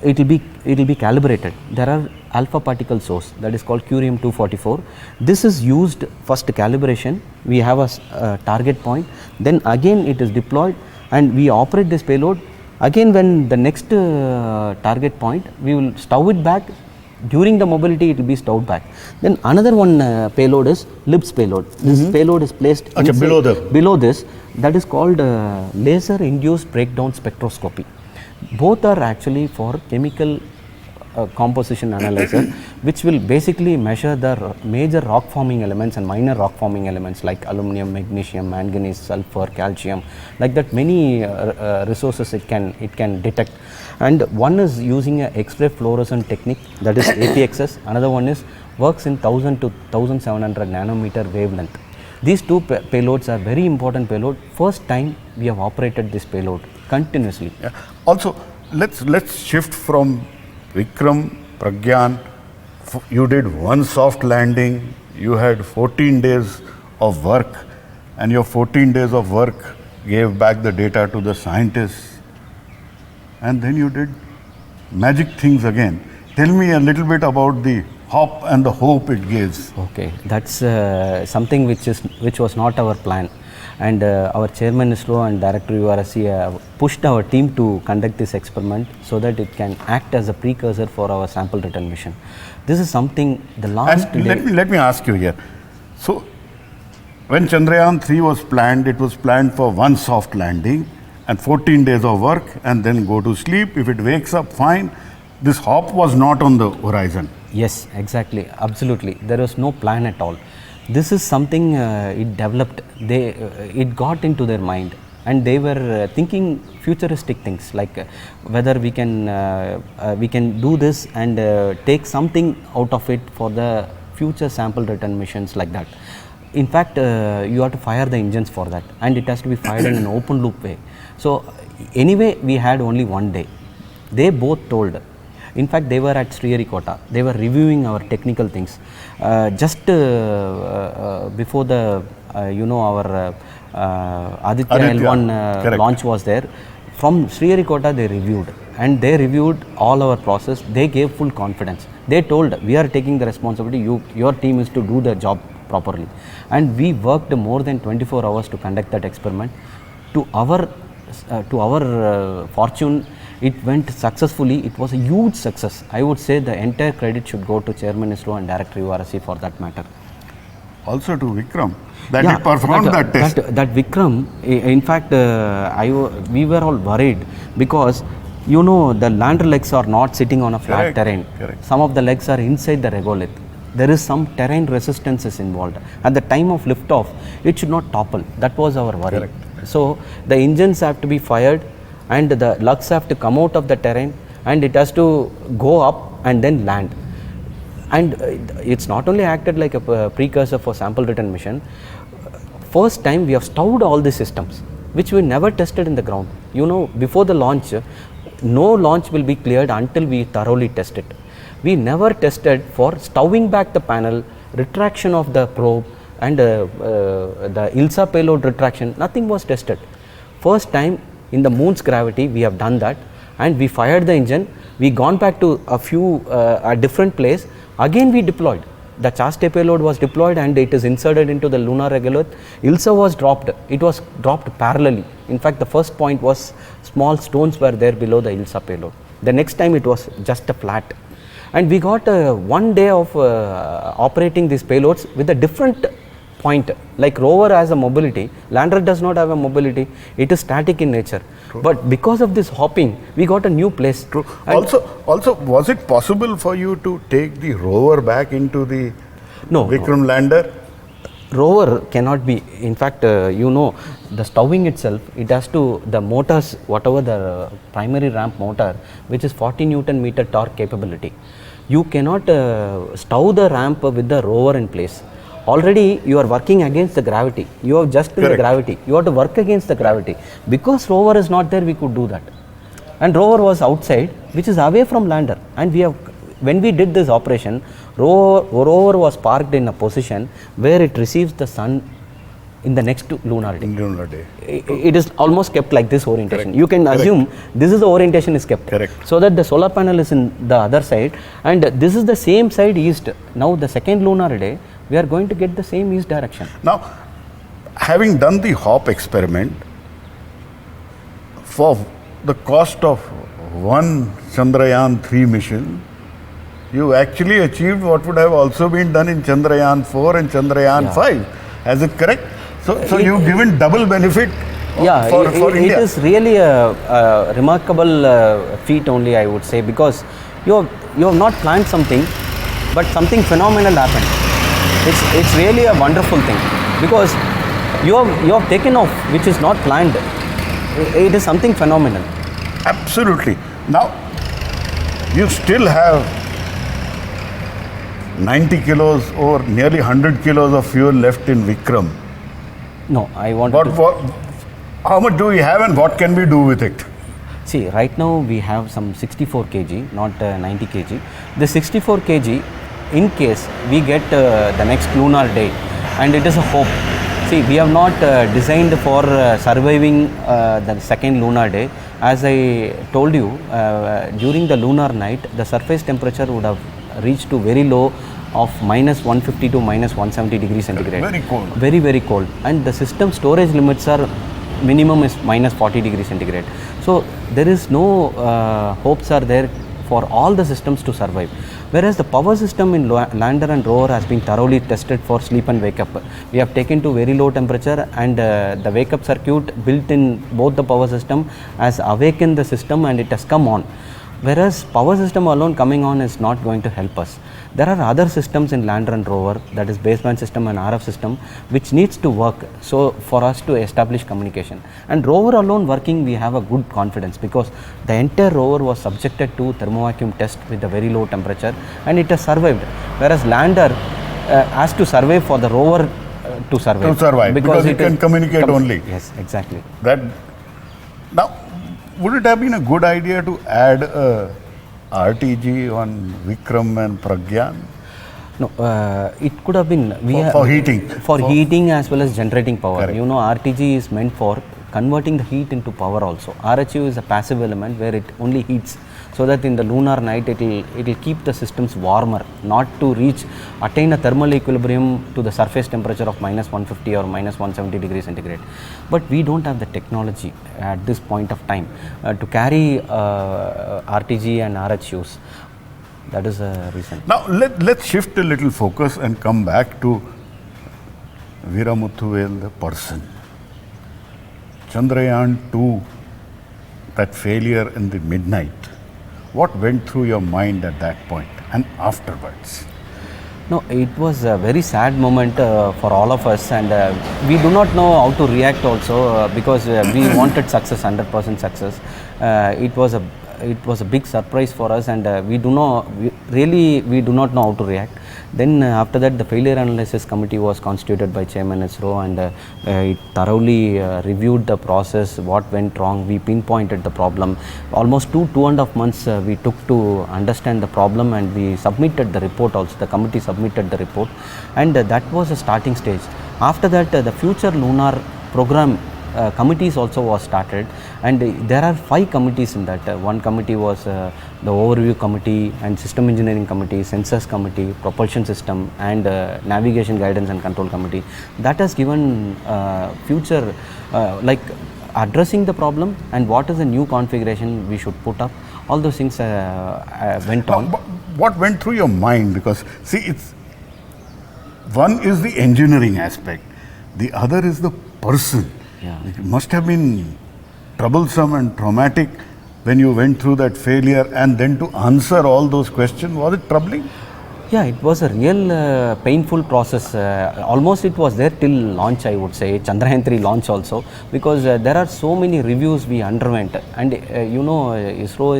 it will be calibrated. There are alpha particle source that is called curium 244. This is used first calibration. We have a target point. Then again it is deployed, and we operate this payload. Again, when the next target point, we will stow it back. During the mobility, it will be stowed back. Then another one payload is LIBS payload. This payload is placed below this. That is called laser induced breakdown spectroscopy. Both are actually for chemical composition analyzer, which will basically measure the major rock forming elements and minor rock forming elements like aluminum, magnesium, manganese, sulfur, calcium, like that. Many resources it can detect. And one is using a X-ray fluorescent technique, that is APXS. Another one is works in 1000 to 1700 nanometer wavelength. These 2 payloads are very important payload. First time we have operated this payload continuously. Yeah. Also, let's shift from Vikram, Pragyan. You did one soft landing. You had 14 days of work, and your 14 days of work gave back the data to the scientists. And then you did magic things again. Tell me a little bit about the hop and the hope it gives. Okay, that's something which was not our plan, and our chairman ISRO and director UR pushed our team to conduct this experiment so that it can act as a precursor for our sample return mission. This is something the last. And let me ask you here. So, when Chandrayaan 3 was planned, it was planned for one soft landing and 14 days of work, and then go to sleep. If it wakes up, fine. This hop was not on the horizon. Yes, exactly, absolutely. There was no plan at all. This is something it developed. It got into their mind, and they were thinking futuristic things like whether we can do this and take something out of it for the future sample return missions like that. In fact, you have to fire the engines for that, and it has to be fired in an open loop way. So anyway, we had only one day. They both told. In fact, they were at Sriharikota. They were reviewing our technical things. Just before the our Aditya L1 launch was there. From Sriharikota, they reviewed, and they reviewed all our process. They gave full confidence. They told, we are taking the responsibility. Your team is to do the job properly. And we worked more than 24 hours to conduct that experiment. To our fortune, It went successfully. It was a huge success. I would say the entire credit should go to Chairman ISRO and Director URSC for that matter. Also to Vikram, that he performed that test. That Vikram, in fact, we were all worried because you know the lander legs are not sitting on a flat terrain. Correct. Some of the legs are inside the regolith. There is some terrain resistances involved. At the time of liftoff, it should not topple. That was our worry. Correct. So the engines have to be fired and the lugs have to come out of the terrain and it has to go up and then land. And it's not only acted like a precursor for sample return mission. First time we have stowed all the systems, which we never tested in the ground. You know, before the launch, no launch will be cleared until we thoroughly test it. We never tested for stowing back the panel, retraction of the probe and the ILSA payload retraction, nothing was tested. First time in the moon's gravity we have done that, and we fired the engine, we gone back to a different place, again we deployed. The chaste payload was deployed and it is inserted into the lunar regolith. ILSA was dropped, it was dropped parallelly. In fact, the first point was small stones were there below the ILSA payload. The next time it was just a flat. And we got 1 day of operating these payloads with a different point. Like rover has a mobility, lander does not have a mobility, it is static in nature. True. But because of this hopping, we got a new place. True. Also, was it possible for you to take the rover back into the Vikram lander? Rover cannot be, in fact, you know, the stowing itself, it has to, the motors, whatever the primary ramp motor, which is 40 Newton meter torque capability, you cannot stow the ramp with the rover in place. Already you are working against the gravity, you have just in the gravity, you have to work against the gravity. Because rover is not there, we could do that. And rover was outside, which is away from lander, and we have, when we did this operation, rover was parked in a position where it receives the sun in the next lunar day. It is almost kept like this orientation. You can assume this is the orientation is kept. So that the solar panel is in the other side and this is the same side east. Now the second lunar day, we are going to get the same east direction. Now, having done the hop experiment, for the cost of one Chandrayaan 3 mission, you actually achieved what would have also been done in Chandrayaan 4 and Chandrayaan 5. Is it correct? So you've given double benefit for India. It is really a remarkable feat only, I would say, because you have not planned something, but something phenomenal happened. It's really a wonderful thing because you have taken off, which is not planned. It is something phenomenal. Absolutely. Now, you still have 90 kilos or nearly 100 kilos of fuel left in Vikram. No, I want how much do we have and what can we do with it? See, right now we have some 64 kg, not 90 kg. The 64 kg, in case we get the next lunar day, and it is a hope. See, we have not designed for surviving the second lunar day. As I told you, during the lunar night, the surface temperature would have reached to very low of minus 150 to minus 170 degrees centigrade. Very cold. Very, very cold. And the system storage limits are minimum is minus 40 degrees centigrade. So there is no hopes are there for all the systems to survive. Whereas the power system in lander and rover has been thoroughly tested for sleep and wake up. We have taken to very low temperature and the wake up circuit built in both the power system has awakened the system and it has come on. Whereas power system alone coming on is not going to help us. There are other systems in lander and rover, that is baseband system and RF system, which needs to work so for us to establish communication. And rover alone working, we have a good confidence because the entire rover was subjected to thermovacuum test with a very low temperature and it has survived. Whereas lander has to survive for the rover to survive. To survive because it can communicate only. Yes, exactly. Now, would it have been a good idea to add a RTG on Vikram and Pragyan? No, it could have been for heating. For heating as well as generating power. Correct. You know, RTG is meant for converting the heat into power also. RHU is a passive element where it only heats. so that in the lunar night it will keep the systems warmer, not to attain a thermal equilibrium to the surface temperature of -150 or -170 degrees centigrade. But we don't have the technology at this point of time to carry RTG and RHUs. That is a reason. Now let's shift a little focus and come back to Veeramuthuvel, the person. Chandrayaan 2, that failure in the midnight. What went through your mind at that point and afterwards? No, it was a very sad moment for all of us, and we do not know how to react also because we wanted success, 100% success. It was a big surprise for us, and we do not know how to react. Then after that, the failure analysis committee was constituted by Chairman ISRO, and it thoroughly reviewed the process, what went wrong. We pinpointed the problem. Almost 2.5 months we took to understand the problem, and we submitted the report also. The committee submitted the report, and that was a starting stage. After that, the future lunar program committees also was started, and there are 5 committees in that. One committee was the overview committee and system engineering committee, sensors committee, propulsion system, and navigation guidance and control committee. That has given future like addressing the problem and what is the new configuration we should put up. All those things went on. What went through your mind? Because see, one is the engineering aspect, the other is the person. Yeah. It must have been troublesome and traumatic when you went through that failure, and then to answer all those questions. Was it troubling? Yeah, it was a real painful process. Almost it was there till launch, I would say, Chandrayaan 3 launch also, because there are so many reviews we underwent. And ISRO,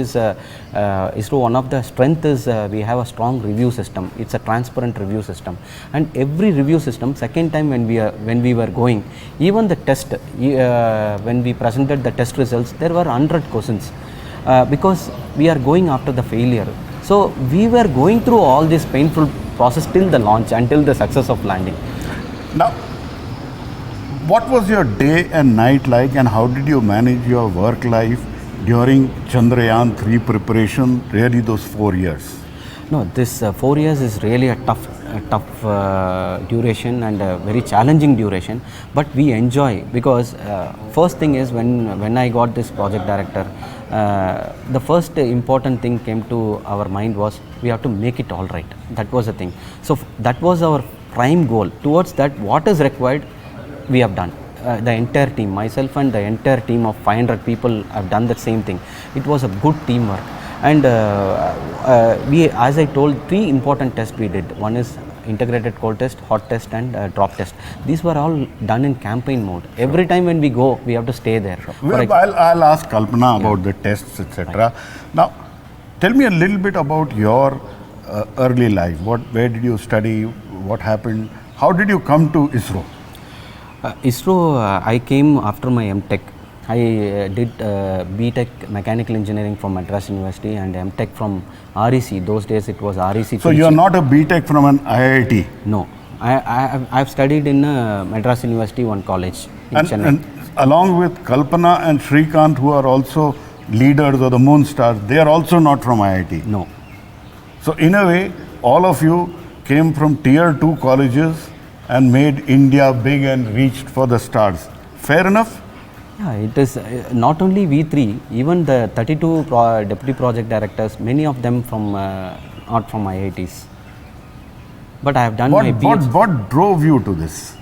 one of the strength is we have a strong review system. It's a transparent review system. And every review system, second time when we were going, even the test, when we presented the test results, there were 100 questions because we are going after the failure. So we were going through all this painful process till the launch, until the success of landing. Now, what was your day and night like, and how did you manage your work life during Chandrayaan 3 preparation, really those 4 years? No, this 4 years is really a tough duration and a very challenging duration, but we enjoy, because first thing is when I got this project director, the first important thing came to our mind was we have to make it all right. That was the thing. So that was our prime goal. Towards that, what is required, we have done. The entire team, myself and the entire team of 500 people have done the same thing. It was a good teamwork. And we, as I told, 3 important tests we did. One is integrated cold test, hot test, and drop test. These were all done in campaign mode. Every time when we go, we have to stay there. Well, I'll ask Kalpana about the tests, etc. Right. Now, tell me a little bit about your early life. Where did you study? What happened? How did you come to ISRO? ISRO, I came after my M.Tech. I did B.Tech Mechanical Engineering from Madras University and M.Tech from REC. Those days it was REC. So you are not a B.Tech from an IIT? No. I've studied in Madras University, one college in Chennai. And along with Kalpana and Srikanth, who are also leaders of the Moon Stars, they are also not from IIT? No. So in a way, all of you came from tier 2 colleges and made India big and reached for the stars. Fair enough? Yeah, it is not only we 3, even the 32 deputy project directors, many of them from not from IITs. But I have done my PhD. What drove you to this?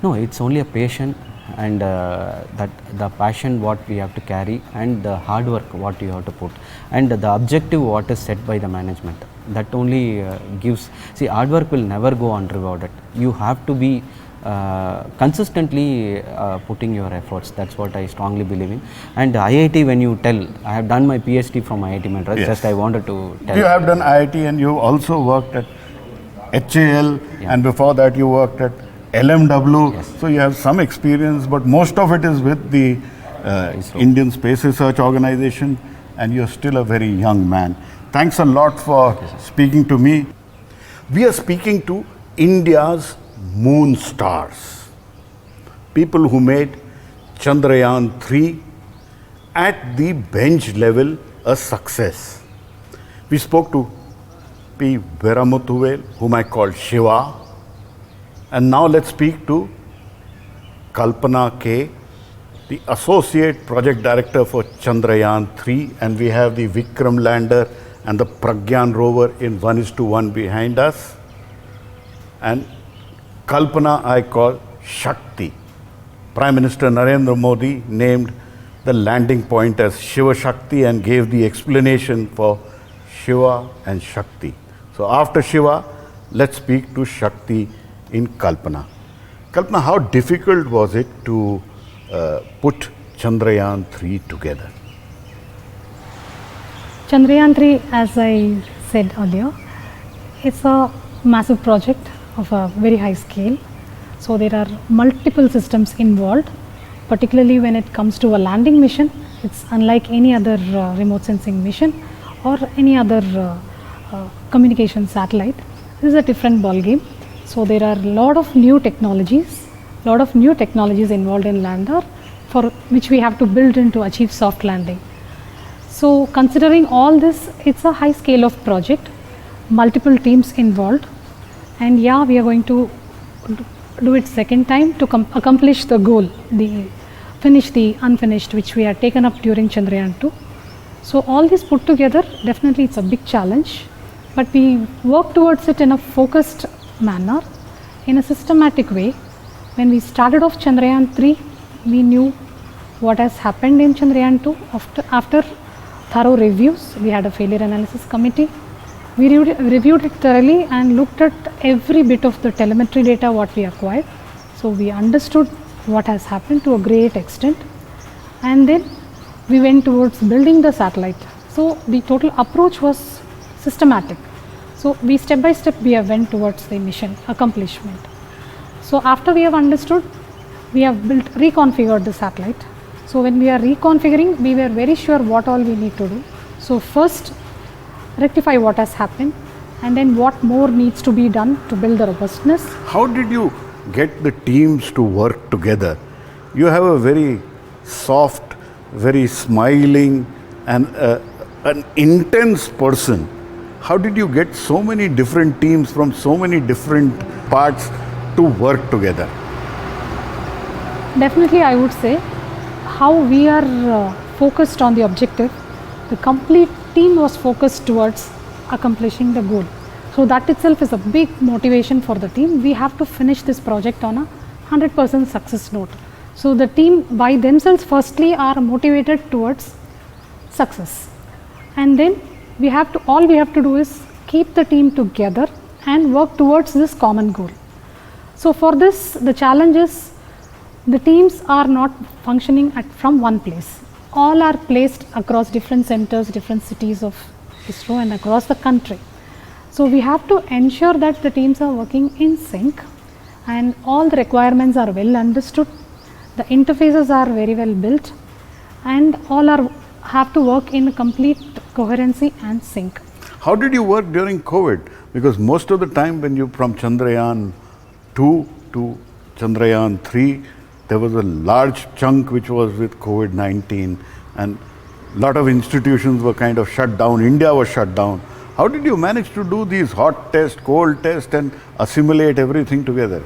No, it's only a passion, and that the passion what we have to carry, and the hard work what you have to put, and the objective what is set by the management. That only gives. See, hard work will never go unrewarded. You have to be consistently putting your efforts. That's what I strongly believe in. And IIT, when you tell, I have done my PhD from IIT Madras. Yes. Just I wanted to tell. You have done IIT, and you also worked at HAL, yeah. And before that you worked at LMW. Yes. So you have some experience, but most of it is with the Indian Space Research Organization, and you're still a very young man. Thanks a lot for speaking to me. We are speaking to India's moon stars, people who made Chandrayaan 3 at the bench level a success. We spoke to P Veeramuthuvel, whom I call Shiva, and now let's speak to Kalpana K, the Associate Project Director for Chandrayaan 3, and we have the Vikram Lander and the Pragyan Rover in 1:1 behind us. And Kalpana I call Shakti. Prime Minister Narendra Modi named the landing point as Shiv Shakti and gave the explanation for Shiva and Shakti. So after Shiva, let's speak to Shakti in Kalpana. Kalpana, how difficult was it to put Chandrayaan 3 together? Chandrayaan 3, as I said earlier, it's a massive project of a very high scale. So there are multiple systems involved, particularly when it comes to a landing mission. It's unlike any other remote sensing mission or any other communication satellite. This is a different ball game. So there are a lot of new technologies involved in lander, for which we have to build in to achieve soft landing. So considering all this, it's a high scale of project, multiple teams involved, and yeah, we are going to do it second time to accomplish the goal, finish the unfinished, which we had taken up during Chandrayaan 2. So all this put together, definitely it's a big challenge, but we work towards it in a focused manner, in a systematic way. When we started off Chandrayaan 3, we knew what has happened in Chandrayaan 2. After thorough reviews, we had a failure analysis committee. We reviewed it thoroughly and looked at every bit of the telemetry data what we acquired. So we understood what has happened to a great extent, and then we went towards building the satellite. So the total approach was systematic. So we step by step we have went towards the mission accomplishment. So after we have understood, we have reconfigured the satellite. So when we are reconfiguring, we were very sure what all we need to do. So first, rectify what has happened, and then what more needs to be done to build the robustness. How did you get the teams to work together? You have a very soft, very smiling and an intense person. How did you get so many different teams from so many different parts to work together? Definitely, I would say how we are focused on the objective. The complete team was focused towards accomplishing the goal. So that itself is a big motivation for the team. We have to finish this project on a 100% success note. So the team by themselves firstly are motivated towards success, and then all we have to do is keep the team together and work towards this common goal. So for this, the challenge is the teams are not functioning from one place. All are placed across different centers, different cities of ISRO and across the country. So we have to ensure that the teams are working in sync and all the requirements are well understood, the interfaces are very well built, and all have to work in complete coherency and sync. How did you work during COVID? Because most of the time when you from Chandrayaan 2 to Chandrayaan 3, there was a large chunk which was with COVID-19, and a lot of institutions were kind of shut down. India was shut down. How did you manage to do these hot tests, cold tests and assimilate everything together?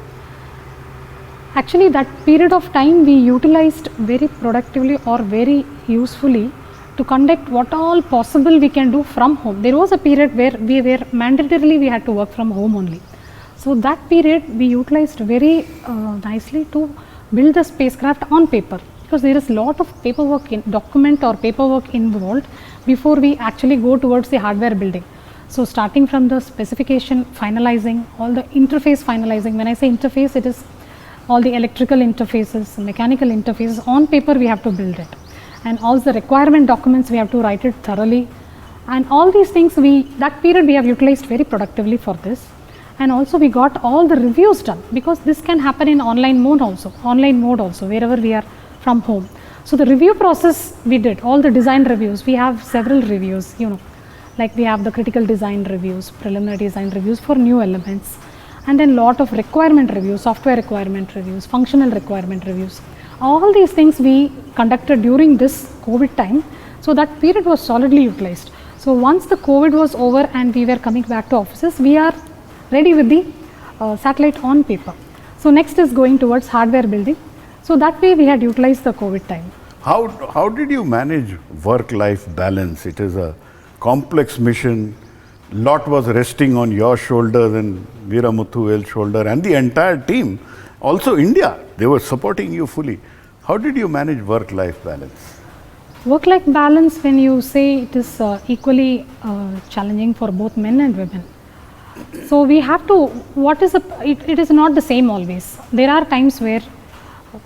Actually, that period of time we utilized very productively or very usefully to conduct what all possible we can do from home. There was a period where we had to work from home only. So that period we utilized very nicely to build the spacecraft on paper, because there is a lot of paperwork paperwork involved before we actually go towards the hardware building. So starting from the specification finalizing, all the interface finalizing. When I say interface, it is all the electrical interfaces, mechanical interfaces. On paper we have to build it, and all the requirement documents we have to write it thoroughly, and all these things that period we have utilized very productively for this. And also we got all the reviews done, because this can happen in online mode also wherever we are from home. So the review process we did, all the design reviews, we have several reviews, like we have the critical design reviews, preliminary design reviews for new elements, and then lot of requirement reviews, software requirement reviews, functional requirement reviews. All these things we conducted during this COVID time, So that period was solidly utilized. So once the COVID was over and we were coming back to offices, we are ready with the satellite on paper. So next is going towards hardware building. So that way we had utilized the COVID time. How did you manage work-life balance? It is a complex mission. Lot was resting on your shoulders and Veeramuthuvel's shoulder and the entire team. Also India, they were supporting you fully. How did you manage work-life balance? Work-life balance, when you say it is equally challenging for both men and women. So we have to, it is not the same always. There are times where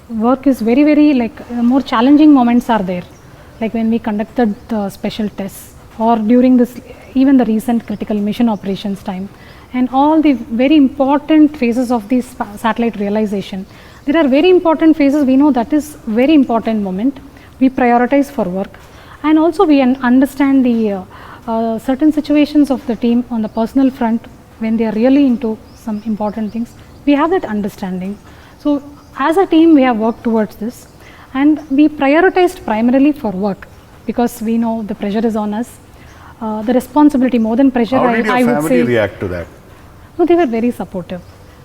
work is very, very more challenging moments are there. Like when we conducted the special tests or during this, even the recent critical mission operations time and all the very important phases of this satellite realization. There are very important phases, we know that is very important moment. We prioritize for work and also we understand the certain situations of the team on the personal front when they are really into some important things. We have that understanding. So as a team we have worked towards this and we prioritized primarily for work because we know the pressure is on us. The responsibility more than pressure, How did your I would family say. react to that? No, they were very supportive,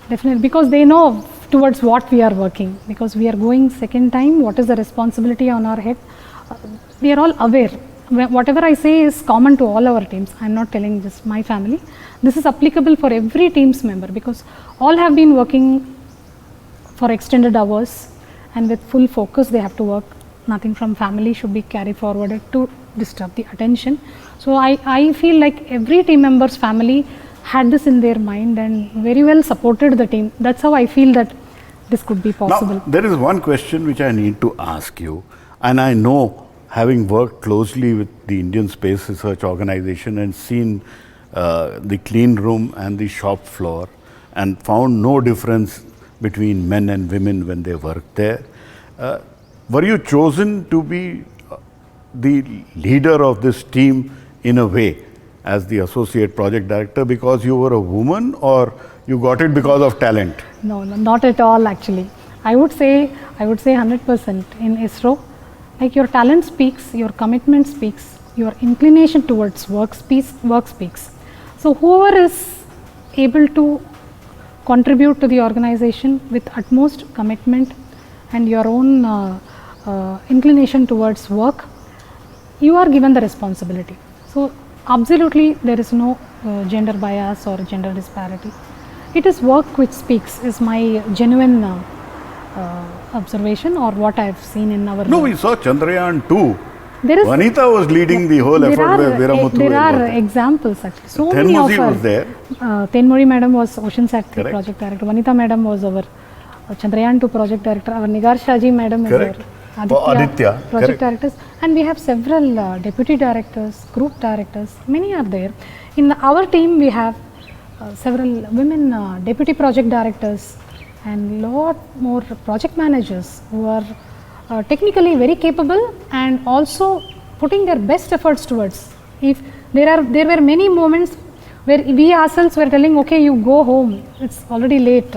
definitely, because they know towards what we are working, because we are going second time, what is the responsibility on our head. We are all aware. Whatever I say is common to all our teams. I am not telling just my family. This is applicable for every team's member because all have been working for extended hours and with full focus they have to work. Nothing from family should be carried forwarded to disturb the attention. So I feel like every team member's family had this in their mind and very well supported the team. That's how I feel that this could be possible. Now, there is one question which I need to ask you, and I know, having worked closely with the Indian Space Research Organization and seen the clean room and the shop floor and found no difference between men and women when they worked there. Were you chosen to be the leader of this team in a way as the associate project director because you were a woman, or you got it because of talent? No, not at all actually. I would say 100% in ISRO. Like your talent speaks, your commitment speaks, your inclination towards work speaks. So whoever is able to contribute to the organization with utmost commitment and your own inclination towards work, you are given the responsibility. So absolutely there is no gender bias or gender disparity. It is work which speaks, is my genuine observation or what I have seen in our. No, we saw Chandrayaan 2. There is, Vanita was leading the whole effort where Veeramuthuvel there are was there. examples actually. So many of Tenmozi our. was there. Tenmozi madam was OceanSat 3 Correct. project director. Vanita madam was our Chandrayaan 2 project director. Our Nigar Shaji madam Correct. is our Aditya, project correct. directors. And we have several deputy directors, group directors, many are there. In our team we have several women deputy project directors and lot more project managers who are technically very capable and also putting their best efforts towards. If there were many moments where we ourselves were telling, okay, you go home, it's already late,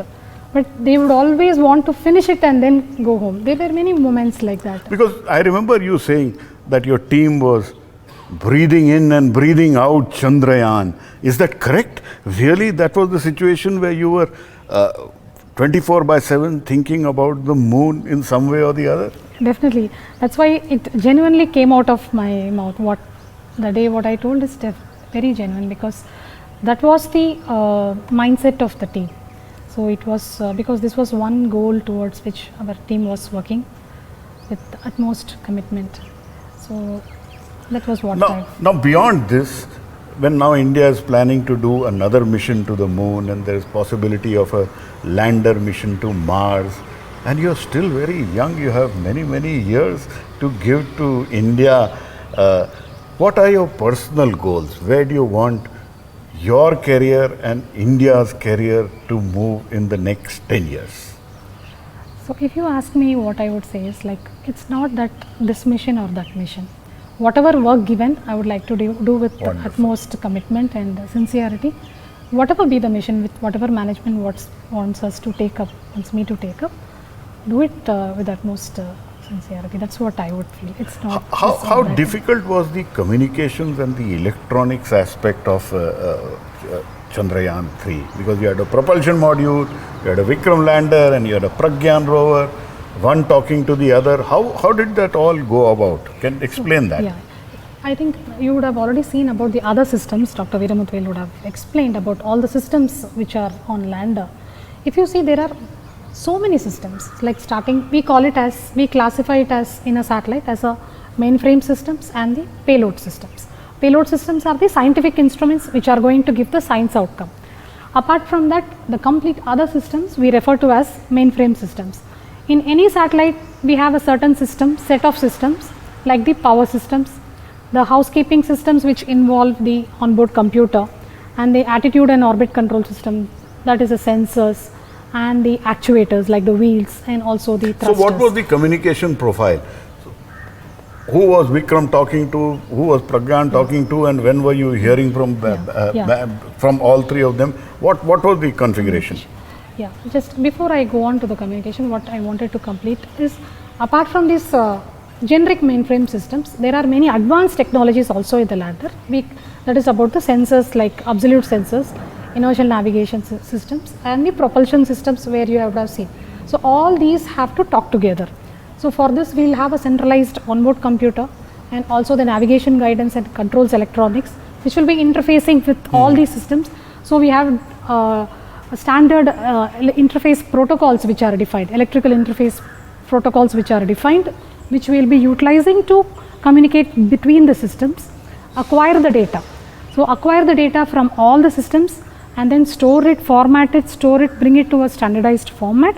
but they would always want to finish it and then go home. There were many moments like that. Because I remember you saying that your team was breathing in and breathing out Chandrayaan. Is that correct? Really, that was the situation where you were 24/7 thinking about the moon in some way or the other? Definitely. That's why it genuinely came out of my mouth. What I told is very genuine because that was the mindset of the team. So it was because this was one goal towards which our team was working with utmost commitment. So that was what Now beyond this, when now India is planning to do another mission to the moon and there is possibility of a lander mission to Mars, and you're still very young, you have many years to give to India. What are your personal goals? Where do you want your career and India's career to move in the next 10 years? So if you ask me, what I would say is like, it's not that this mission or that mission. Whatever work given, I would like to do with Wonderful. utmost commitment and sincerity. Whatever be the mission, with whatever management wants us to take up, wants me to take up, do it with utmost sincerity. That's what I would feel. It's not. How difficult was the communications and the electronics aspect of Chandrayaan 3? Because you had a propulsion module, you had a Vikram Lander, and you had a Pragyan Rover, one talking to the other. How did that all go about? Can you explain that? Yeah. I think you would have already seen about the other systems. Dr. Veeramuthuvel would have explained about all the systems which are on lander. If you see, there are so many systems. Like starting, we classify it as in a satellite as a mainframe systems and the payload systems. Payload systems are the scientific instruments which are going to give the science outcome. Apart from that, the complete other systems we refer to as mainframe systems. In any satellite, we have a certain set of systems like the power systems, the housekeeping systems which involve the onboard computer, and the attitude and orbit control system, that is the sensors and the actuators like the wheels and also the thrusters. So what was the communication profile? Who was Vikram talking to, who was Pragyan talking to, and when were you hearing from from all three of them? What was the configuration? Yeah, just before I go on to the communication, what I wanted to complete is, apart from these generic mainframe systems, there are many advanced technologies also in the lander. That is about the sensors like absolute sensors, inertial navigation systems, and the propulsion systems where you have seen. So all these have to talk together. So for this, we will have a centralized onboard computer and also the navigation guidance and controls electronics, which will be interfacing with all these systems. So we have standard interface protocols which are defined, electrical interface protocols which are defined, which we will be utilizing to communicate between the systems, acquire the data. So acquire the data from all the systems and then store it, format it, bring it to a standardized format,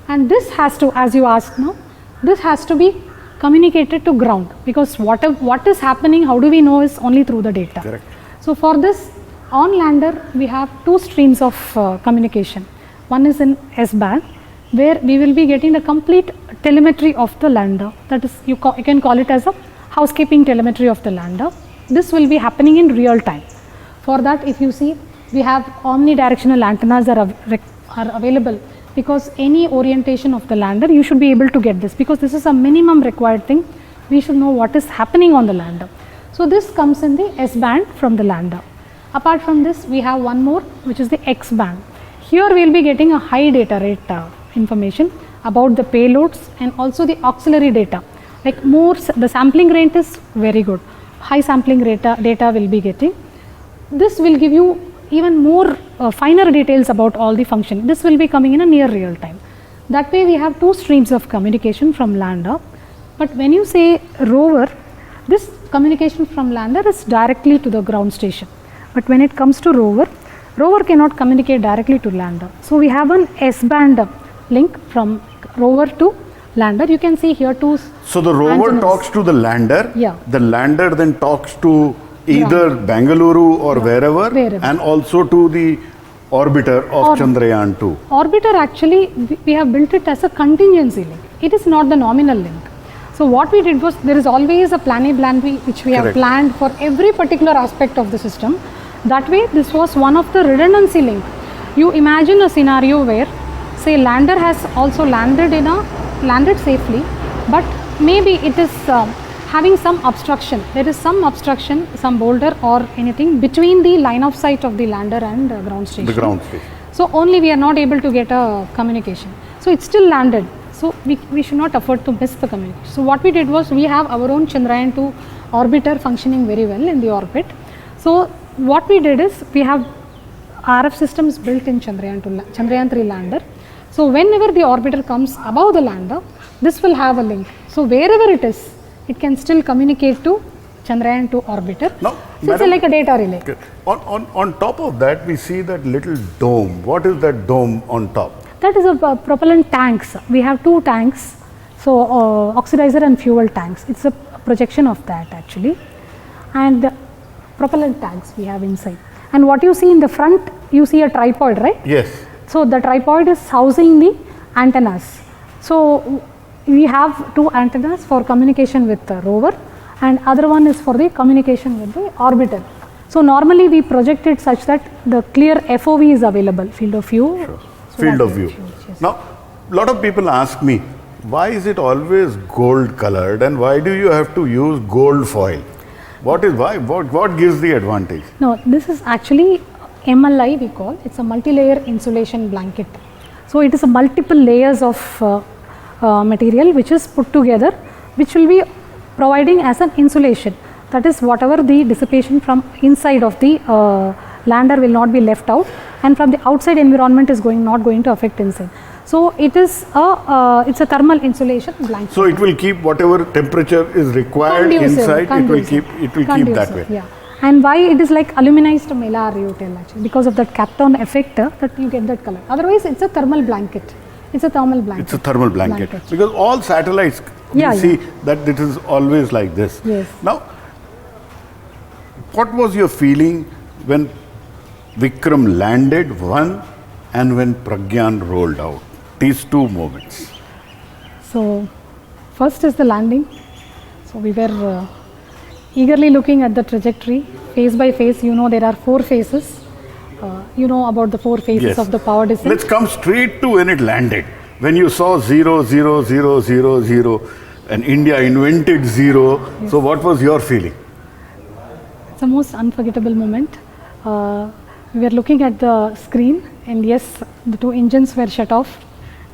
and this has to, as you asked now, this has to be communicated to ground, because what is happening, how do we know, is only through the data. Correct. So for this, on lander we have two streams of communication. One is in S-band, where we will be getting the complete telemetry of the lander. That is, you can call it as a housekeeping telemetry of the lander. This will be happening in real time. For that, if you see, we have omnidirectional antennas are available, because any orientation of the lander, you should be able to get this, because this is a minimum required thing. We should know what is happening on the lander. So this comes in the S-band from the lander. Apart from this, we have one more, which is the X-band. Here we will be getting a high data rate information about the payloads and also the auxiliary data. Like the sampling rate is very good. High sampling rate data will be getting. This will give you even more finer details about all the function. This will be coming in a near real time. That way we have two streams of communication from lander. But when you say rover, this communication from lander is directly to the ground station. But when it comes to rover, rover cannot communicate directly to lander. So we have an S-band link from rover to lander. You can see here two. So the rover antennas talks to the lander. Yeah. The lander then talks to either Bengaluru or wherever, and also to the orbiter of Chandrayaan 2. Orbiter, actually, we have built it as a contingency link. It is not the nominal link. So what we did was, there is always a plan A, plan B, which we have planned for every particular aspect of the system. That way, this was one of the redundancy link. You imagine a scenario where, say, lander has also landed safely, but maybe it is having some obstruction. There is some obstruction, some boulder or anything between the line of sight of the lander and ground station. The ground station. So only we are not able to get a communication. So it's still landed. So we should not afford to miss the communication. So what we did was, we have our own Chandrayaan 2 orbiter functioning very well in the orbit. So what we did is, we have RF systems built in Chandrayaan 3 lander. So whenever the orbiter comes above the lander, this will have a link. So wherever it is, it can still communicate to Chandrayaan 2 orbiter. Now, so it's like a data relay. Okay. On top of that, we see that little dome. What is that dome on top? That is a propellant tanks. We have two tanks. So oxidizer and fuel tanks. It's a projection of that actually. And propellant tanks we have inside. And what you see in the front, you see a tripod, right? Yes. So the tripod is housing the antennas. So we have two antennas for communication with the rover, and other one is for the communication with the orbiter. So normally we project it such that the clear FOV is available, field of view. Sure. Field of view. Yes. Now, a lot of people ask me, why is it always gold colored and why do you have to use gold foil? What gives the advantage? No, this is actually MLI we call. It's a multi-layer insulation blanket. So it is a multiple layers of material which is put together, which will be providing as an insulation. That is, whatever the dissipation from inside of the lander will not be left out, and from the outside environment is not going to affect inside. So it is it's a thermal insulation blanket. So it will keep whatever temperature is required inside. It will keep that way. Yeah. And why it is like aluminized mylar, you tell actually, because of that Kapton effect that you get that color. Otherwise, it's a thermal blanket. It's a thermal blanket. It's a thermal blanket. Because all satellites, you see that it is always like this. Yes. Now, what was your feeling when Vikram landed, and when Pragyan rolled out? These two moments. So, first is the landing. So, we were eagerly looking at the trajectory, phase by phase. You know, there are 4 phases. You know about the 4 phases of the power descent. Let's come straight to when it landed. When you saw 0, 0, 0, 0, 0, and India invented 0. Yes. So, what was your feeling? It's the most unforgettable moment. We were looking at the screen, and yes, the 2 engines were shut off.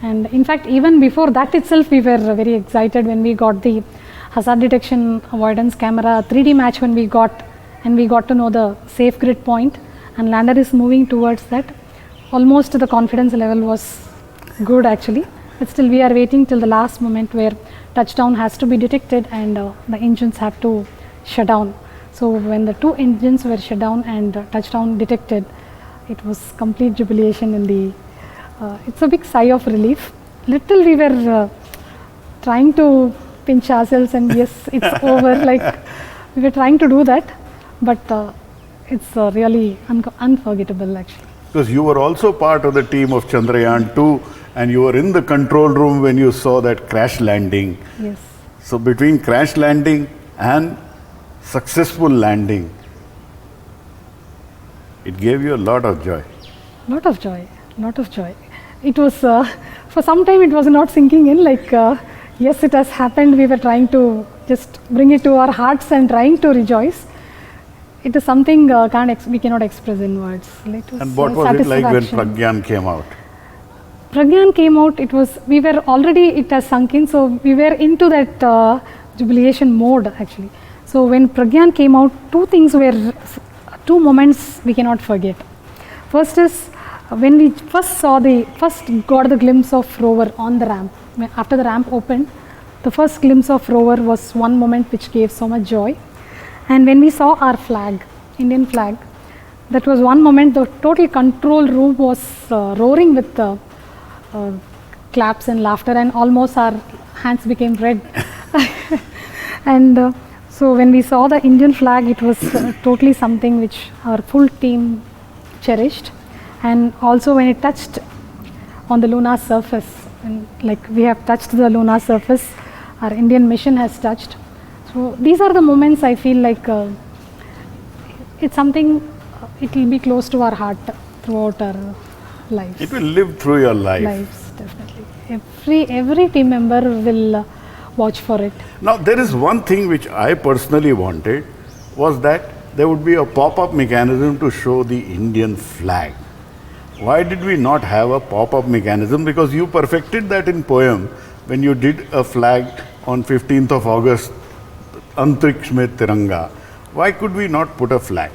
And in fact, even before that itself, we were very excited when we got the hazard detection avoidance camera 3D match when we got, and we got to know the safe grid point, and lander is moving towards that. Almost the confidence level was good actually, but still we are waiting till the last moment where touchdown has to be detected and the engines have to shut down. So when the 2 engines were shut down and touchdown detected, it was complete jubilation in the, it's a big sigh of relief. Little we were trying to pinch ourselves and yes, it's over, like we were trying to do that, but it's really unforgettable actually. Because you were also part of the team of Chandrayaan 2 and you were in the control room when you saw that crash landing. Yes. So between crash landing and successful landing, it gave you a lot of joy. Lot of joy, lot of joy. It was, for some time it was not sinking in, like yes, it has happened, we were trying to just bring it to our hearts and trying to rejoice. It is something we cannot express in words. And what was it like when Pragyan came out? Pragyan came out, it was, we were already, it has sunk in, so we were into that jubilation mode actually. So when Pragyan came out, 2 moments we cannot forget. First is when we first got the glimpse of rover on the ramp. After the ramp opened, the first glimpse of rover was one moment which gave so much joy. And when we saw our flag, Indian flag, that was one moment the total control room was roaring with claps and laughter, and almost our hands became red. And so when we saw the Indian flag, it was totally something which our full team cherished. And also when it touched on the lunar surface, and like we have touched the lunar surface, our Indian mission has touched. So these are the moments I feel like it's something, it will be close to our heart throughout our lives. It will live through your life. Lives, definitely. Every team member will watch for it. Now there is one thing which I personally wanted, was that there would be a pop-up mechanism to show the Indian flag. Why did we not have a pop-up mechanism? Because you perfected that in poem when you did a flag on 15th of August, Antriksh mein Tiranga. Why could we not put a flag?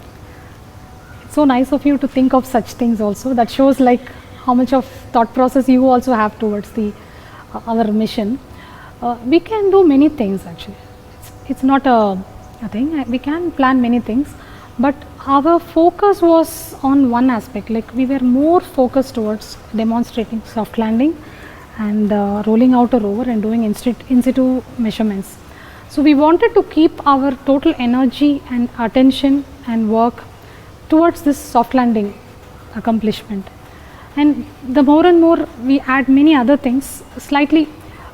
It's so nice of you to think of such things also. That shows like how much of thought process you also have towards the our mission. We can do many things actually. It's not a thing. We can plan many things, but our focus was on one aspect. Like we were more focused towards demonstrating soft landing and rolling out a rover and doing in situ measurements. So we wanted to keep our total energy and attention and work towards this soft landing accomplishment. And the more and more we add many other things, slightly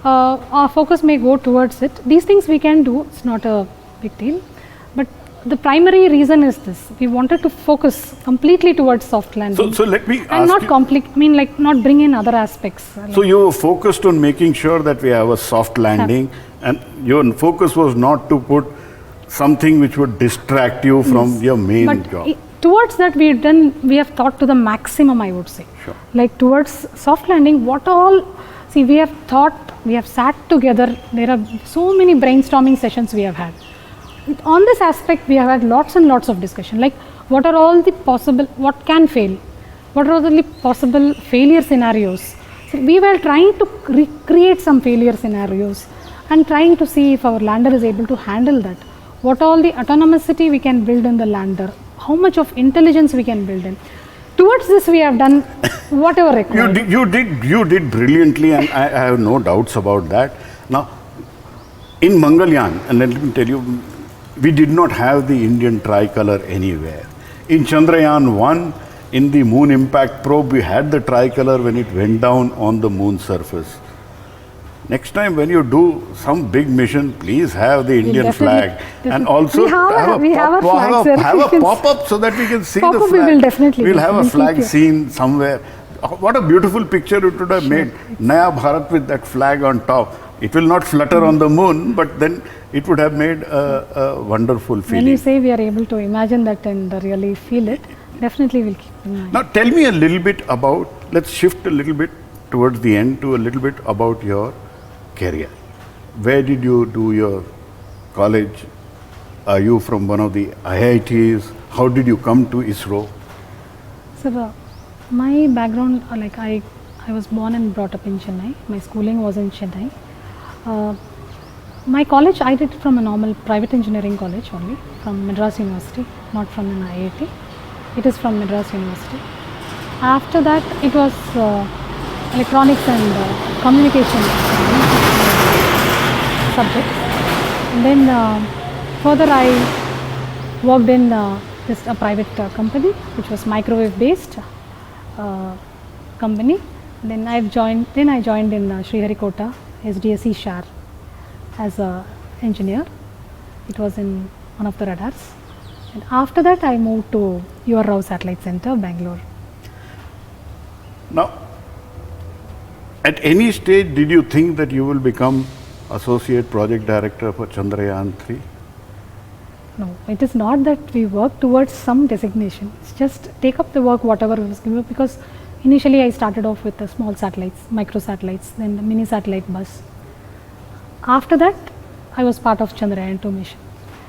our focus may go towards it. These things we can do, it's not a big deal, but the primary reason is this. We wanted to focus completely towards soft landing. So let me and ask not you, not bring in other aspects. So you were focused on making sure that we have a soft landing, and your focus was not to put something which would distract you from your main but job. Towards that we have thought to the maximum, I would say. Sure. Like towards soft landing, what all, see, we have thought, we have sat together, there are so many brainstorming sessions we have had. On this aspect, we have had lots and lots of discussion, like what are all the possible, what can fail, what are all the possible failure scenarios. So we were trying to recreate some failure scenarios and trying to see if our lander is able to handle that. What all the autonomousity we can build in the lander, how much of intelligence we can build in. Towards this we have done whatever required. You did brilliantly, and I have no doubts about that. Now, in Mangalyaan, and let me tell you, we did not have the Indian tricolor anywhere. In Chandrayaan 1, in the moon impact probe, we had the tricolor when it went down on the moon surface. Next time when you do some big mission, please have the Indian flag. And also have a pop-up so that we can see the flag. We will definitely. We'll have a flag seen somewhere. What a beautiful picture it would have made. Naya Bharat with that flag on top. It will not flutter on the moon, but then it would have made a wonderful feeling. When you say we are able to imagine that and really feel it, definitely we'll keep in mind. Now tell me a little bit about, let's shift a little bit towards the end to a little bit about your career. Where did you do your college? Are you from one of the IITs? How did you come to ISRO? So my background, like I was born and brought up in Chennai. My schooling was in Chennai. My college I did from a normal private engineering college only, from Madras University, not from an IIT. It is from Madras University. After that it was electronics and communication subjects. And then further I worked in just a private company which was microwave based company. Then I joined in Sriharikota SDSE SHAR as a engineer. It was in one of the radars. And after that I moved to UR Rao Satellite Centre, Bengaluru. Now, at any stage did you think that you will become Associate Project Director for Chandrayaan 3? No, it is not that we work towards some designation. It's just take up the work whatever was given, because initially I started off with the small satellites, micro satellites, then the mini satellite bus. After that I was part of Chandrayaan 2 mission.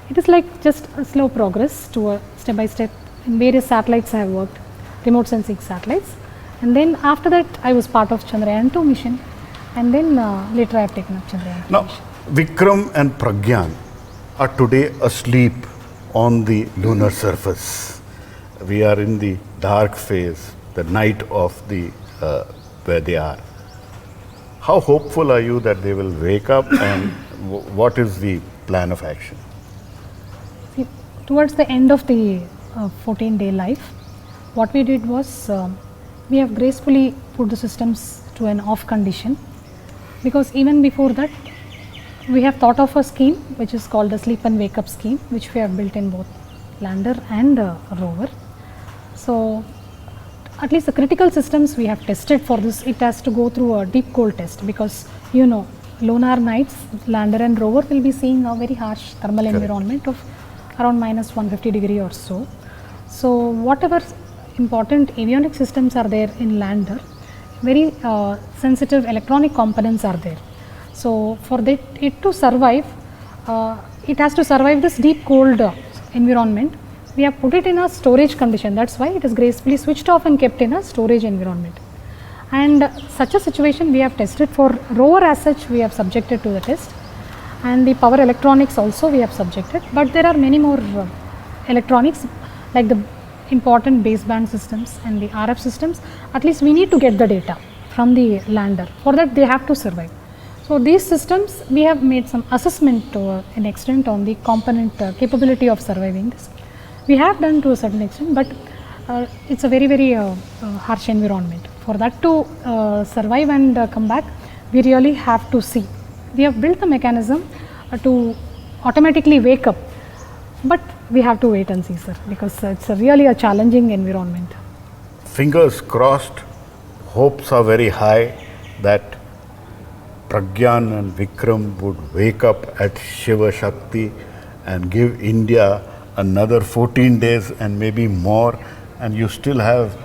It is like just a slow progress to a step by step. In various satellites I have worked, remote sensing satellites, and then after that I was part of Chandrayaan 2 mission, and then later I have taken up Chandrayaan 3 now, mission. Vikram and Pragyan are today asleep on the lunar surface. We are in the dark phase, the night of the where they are. How hopeful are you that they will wake up, and what is the plan of action? See, towards the end of the 14-day life, what we did was we have gracefully put the systems to an off condition, because even before that we have thought of a scheme which is called the sleep and wake up scheme, which we have built in both lander and rover. So at least the critical systems we have tested for this. It has to go through a deep cold test, because you know lunar nights lander and rover will be seeing a very harsh thermal environment of around minus 150 degree or so. So whatever important avionic systems are there in lander, very sensitive electronic components are there. So for it to survive, it has to survive this deep cold environment. We have put it in a storage condition. That's why it is gracefully switched off and kept in a storage environment. And such a situation we have tested for rover as such. We have subjected to the test, and the power electronics also we have subjected. But there are many more electronics, like the important baseband systems and the RF systems. At least we need to get the data from the lander. For that they have to survive. So these systems we have made some assessment to an extent on the component capability of surviving this. We have done to a certain extent, but it's a very harsh environment. For that to survive and come back, we really have to see. We have built the mechanism to automatically wake up But we have to wait and see, sir, because it's really a challenging environment. Fingers crossed, hopes are very high that Pragyan and Vikram would wake up at Shiv Shakti and give India another 14 days and maybe more, and you still have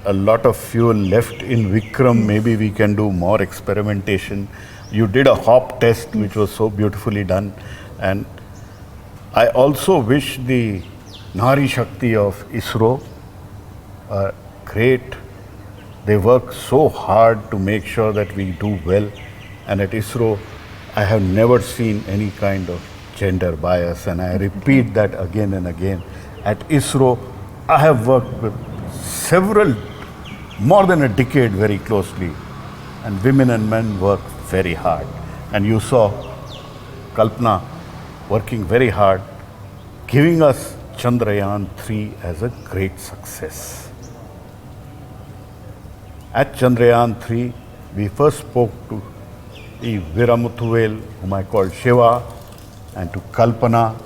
a lot of fuel left in Vikram. Maybe we can do more experimentation. You did a hop test which was so beautifully done, and I also wish the Nari Shakti of ISRO are great. They work so hard to make sure that we do well, and at ISRO I have never seen any kind of gender bias, and I repeat that again and again. At ISRO I have worked with several, more than a decade very closely, and women and men work very hard, and you saw Kalpana working very hard, giving us Chandrayaan 3 as a great success. At Chandrayaan 3, we first spoke to P Veeramuthuvel, whom I called Shiva, and to Kalpana,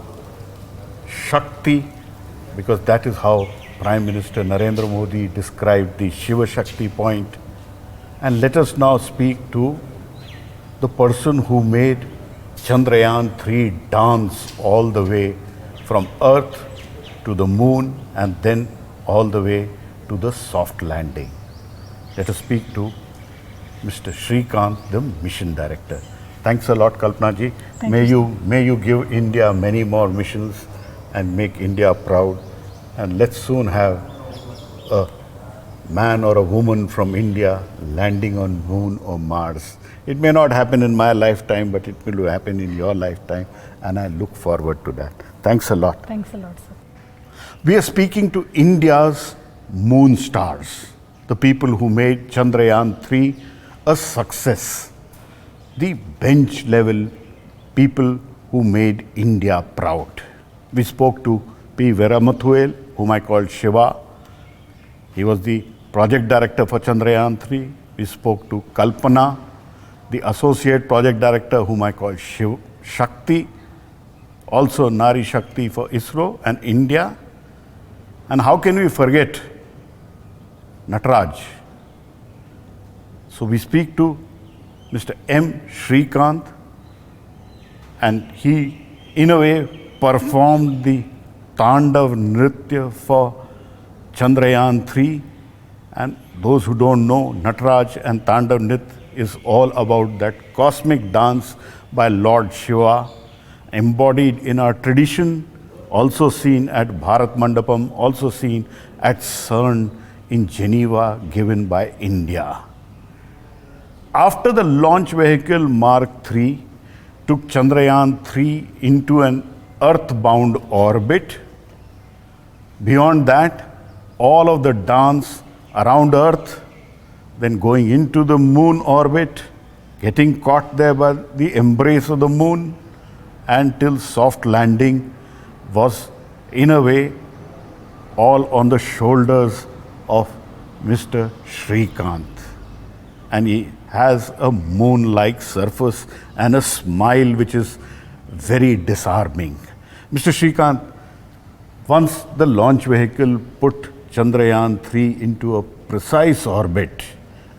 Shakti, because that is how Prime Minister Narendra Modi described the Shiv Shakti Point. And let us now speak to the person who made Chandrayaan 3 dance all the way from Earth to the Moon and then all the way to the soft landing. Let us speak to Mr. Srikanth, the mission director. Thanks a lot, Kalpana ji. May you give India many more missions and make India proud. And let's soon have a man or a woman from India landing on Moon or Mars. It may not happen in my lifetime, but it will happen in your lifetime, and I look forward to that. Thanks a lot. Thanks a lot, sir. We are speaking to India's moon stars, the people who made Chandrayaan 3 a success, the bench level people who made India proud. We spoke to P Veeramuthuvel, whom I called Shiva. He was the project director for Chandrayaan 3. We spoke to Kalpana, the associate project director, whom I called Shiv Shakti, also Nari Shakti for ISRO and India. And how can we forget Nataraj? So we speak to Mr. M Srikanth, and he, in a way, performed the Tandav Nritya for Chandrayaan 3. And those who don't know, Nataraj and Tandav Nritya is all about that cosmic dance by Lord Shiva, embodied in our tradition, also seen at Bharat Mandapam, also seen at CERN in Geneva, given by India. After the launch vehicle Mark III took Chandrayaan 3 into an earthbound orbit, beyond that, all of the dance around Earth, then going into the moon orbit, getting caught there by the embrace of the moon, until soft landing was, in a way, all on the shoulders of Mr. Srikanth. And he has a moon-like surface and a smile which is very disarming. Mr. Srikanth, once the launch vehicle put Chandrayaan 3 into a precise orbit,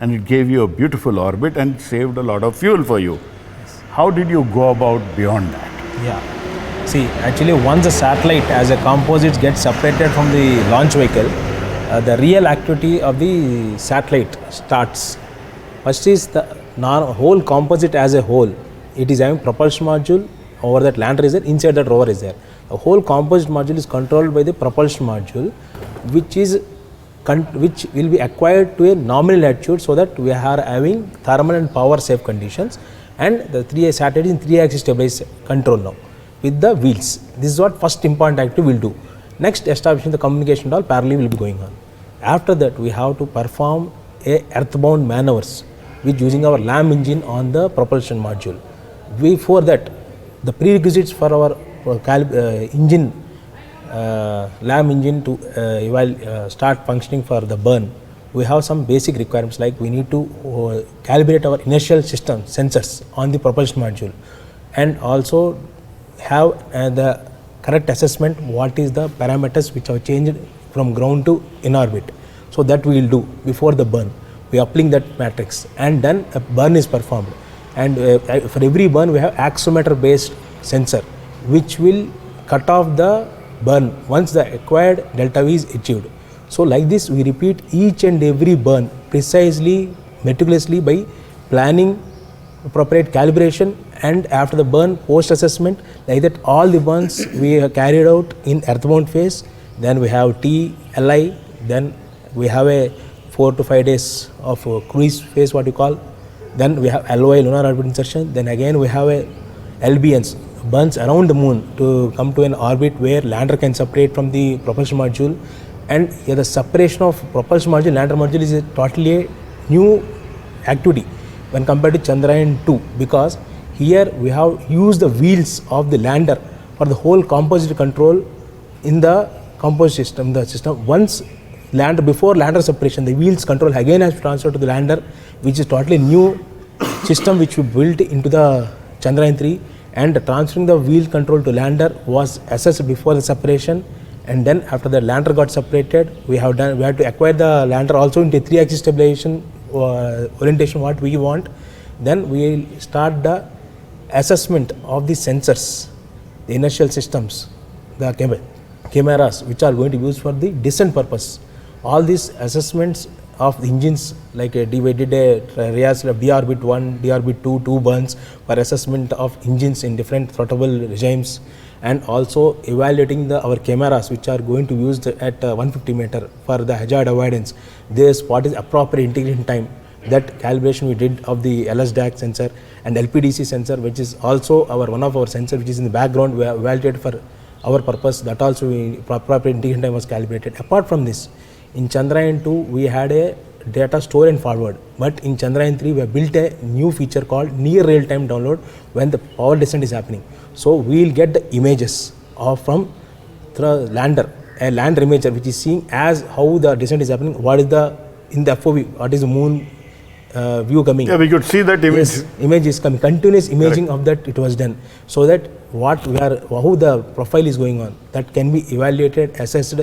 and it gave you a beautiful orbit and saved a lot of fuel for you. Yes. How did you go about beyond that? Yeah. See, actually once the satellite as a composite gets separated from the launch vehicle, the real activity of the satellite starts. First is the whole composite as a whole. It is having propulsion module over that lander is there, inside that rover is there. The whole composite module is controlled by the propulsion module, which will be acquired to a nominal altitude, so that we are having thermal and power safe conditions, and the 3 satellite in 3-axis stabilized control now with the wheels. This is what first important activity will do. Next, establishing the communication all parallelly will be going on. After that, we have to perform a earthbound maneuvers with using our LAM engine on the propulsion module. Before that, the prerequisites for our engine, LAM engine to start functioning for the burn, we have some basic requirements, like we need to calibrate our inertial system sensors on the propulsion module, and also have the correct assessment what is the parameters which have changed from ground to in orbit. So that we will do before the burn. We are applying that matrix and then a burn is performed. And for every burn we have axiometer based sensor which will cut off the burn once the acquired delta V is achieved. So like this we repeat each and every burn precisely, meticulously by planning appropriate calibration, and after the burn post assessment, like that all the burns we have carried out in earthbound phase, then we have T, Li, then we have a 4 to 5 days of cruise phase what you call, then we have LOI, lunar orbit insertion, then again we have a LBNs, burns around the moon to come to an orbit where lander can separate from the propulsion module. And here the separation of propulsion module, lander module is a totally a new activity when compared to Chandrayaan 2, because here we have used the wheels of the lander for the whole composite control in the composite system. The system once lander, before lander separation, the wheels control again has transferred to the lander, which is totally new system which we built into the Chandrayaan 3, and transferring the wheel control to lander was assessed before the separation. And then after the lander got separated, we had to acquire the lander also into 3-axis stabilization orientation what we want. Then we will start the assessment of the sensors, the inertial systems, the cameras which are going to be used for the descent purpose. All these assessments of the engines, like we did a rehearsal of D-orbit 1, D-orbit 2, 2 burns for assessment of engines in different throttable regimes, and also evaluating our cameras which are going to be used at 150 meter for the hazard avoidance. This what is appropriate integration time, that calibration we did of the LSDAC sensor and LPDC sensor, which is also one of our sensor which is in the background we have evaluated for our purpose, that also appropriate integration time was calibrated. Apart from this, in Chandrayaan 2 we had a data store and forward, but in Chandrayaan 3 we have built a new feature called near real time download when the power descent is happening. So we will get the images from the lander, a lander imager which is seeing as how the descent is happening, what is the in the FOV, what is the moon view coming. Yeah, we could see that image. Yes, image is coming, continuous imaging Correct. Of that it was done, so that what we are, how the profile is going on, that can be evaluated, assessed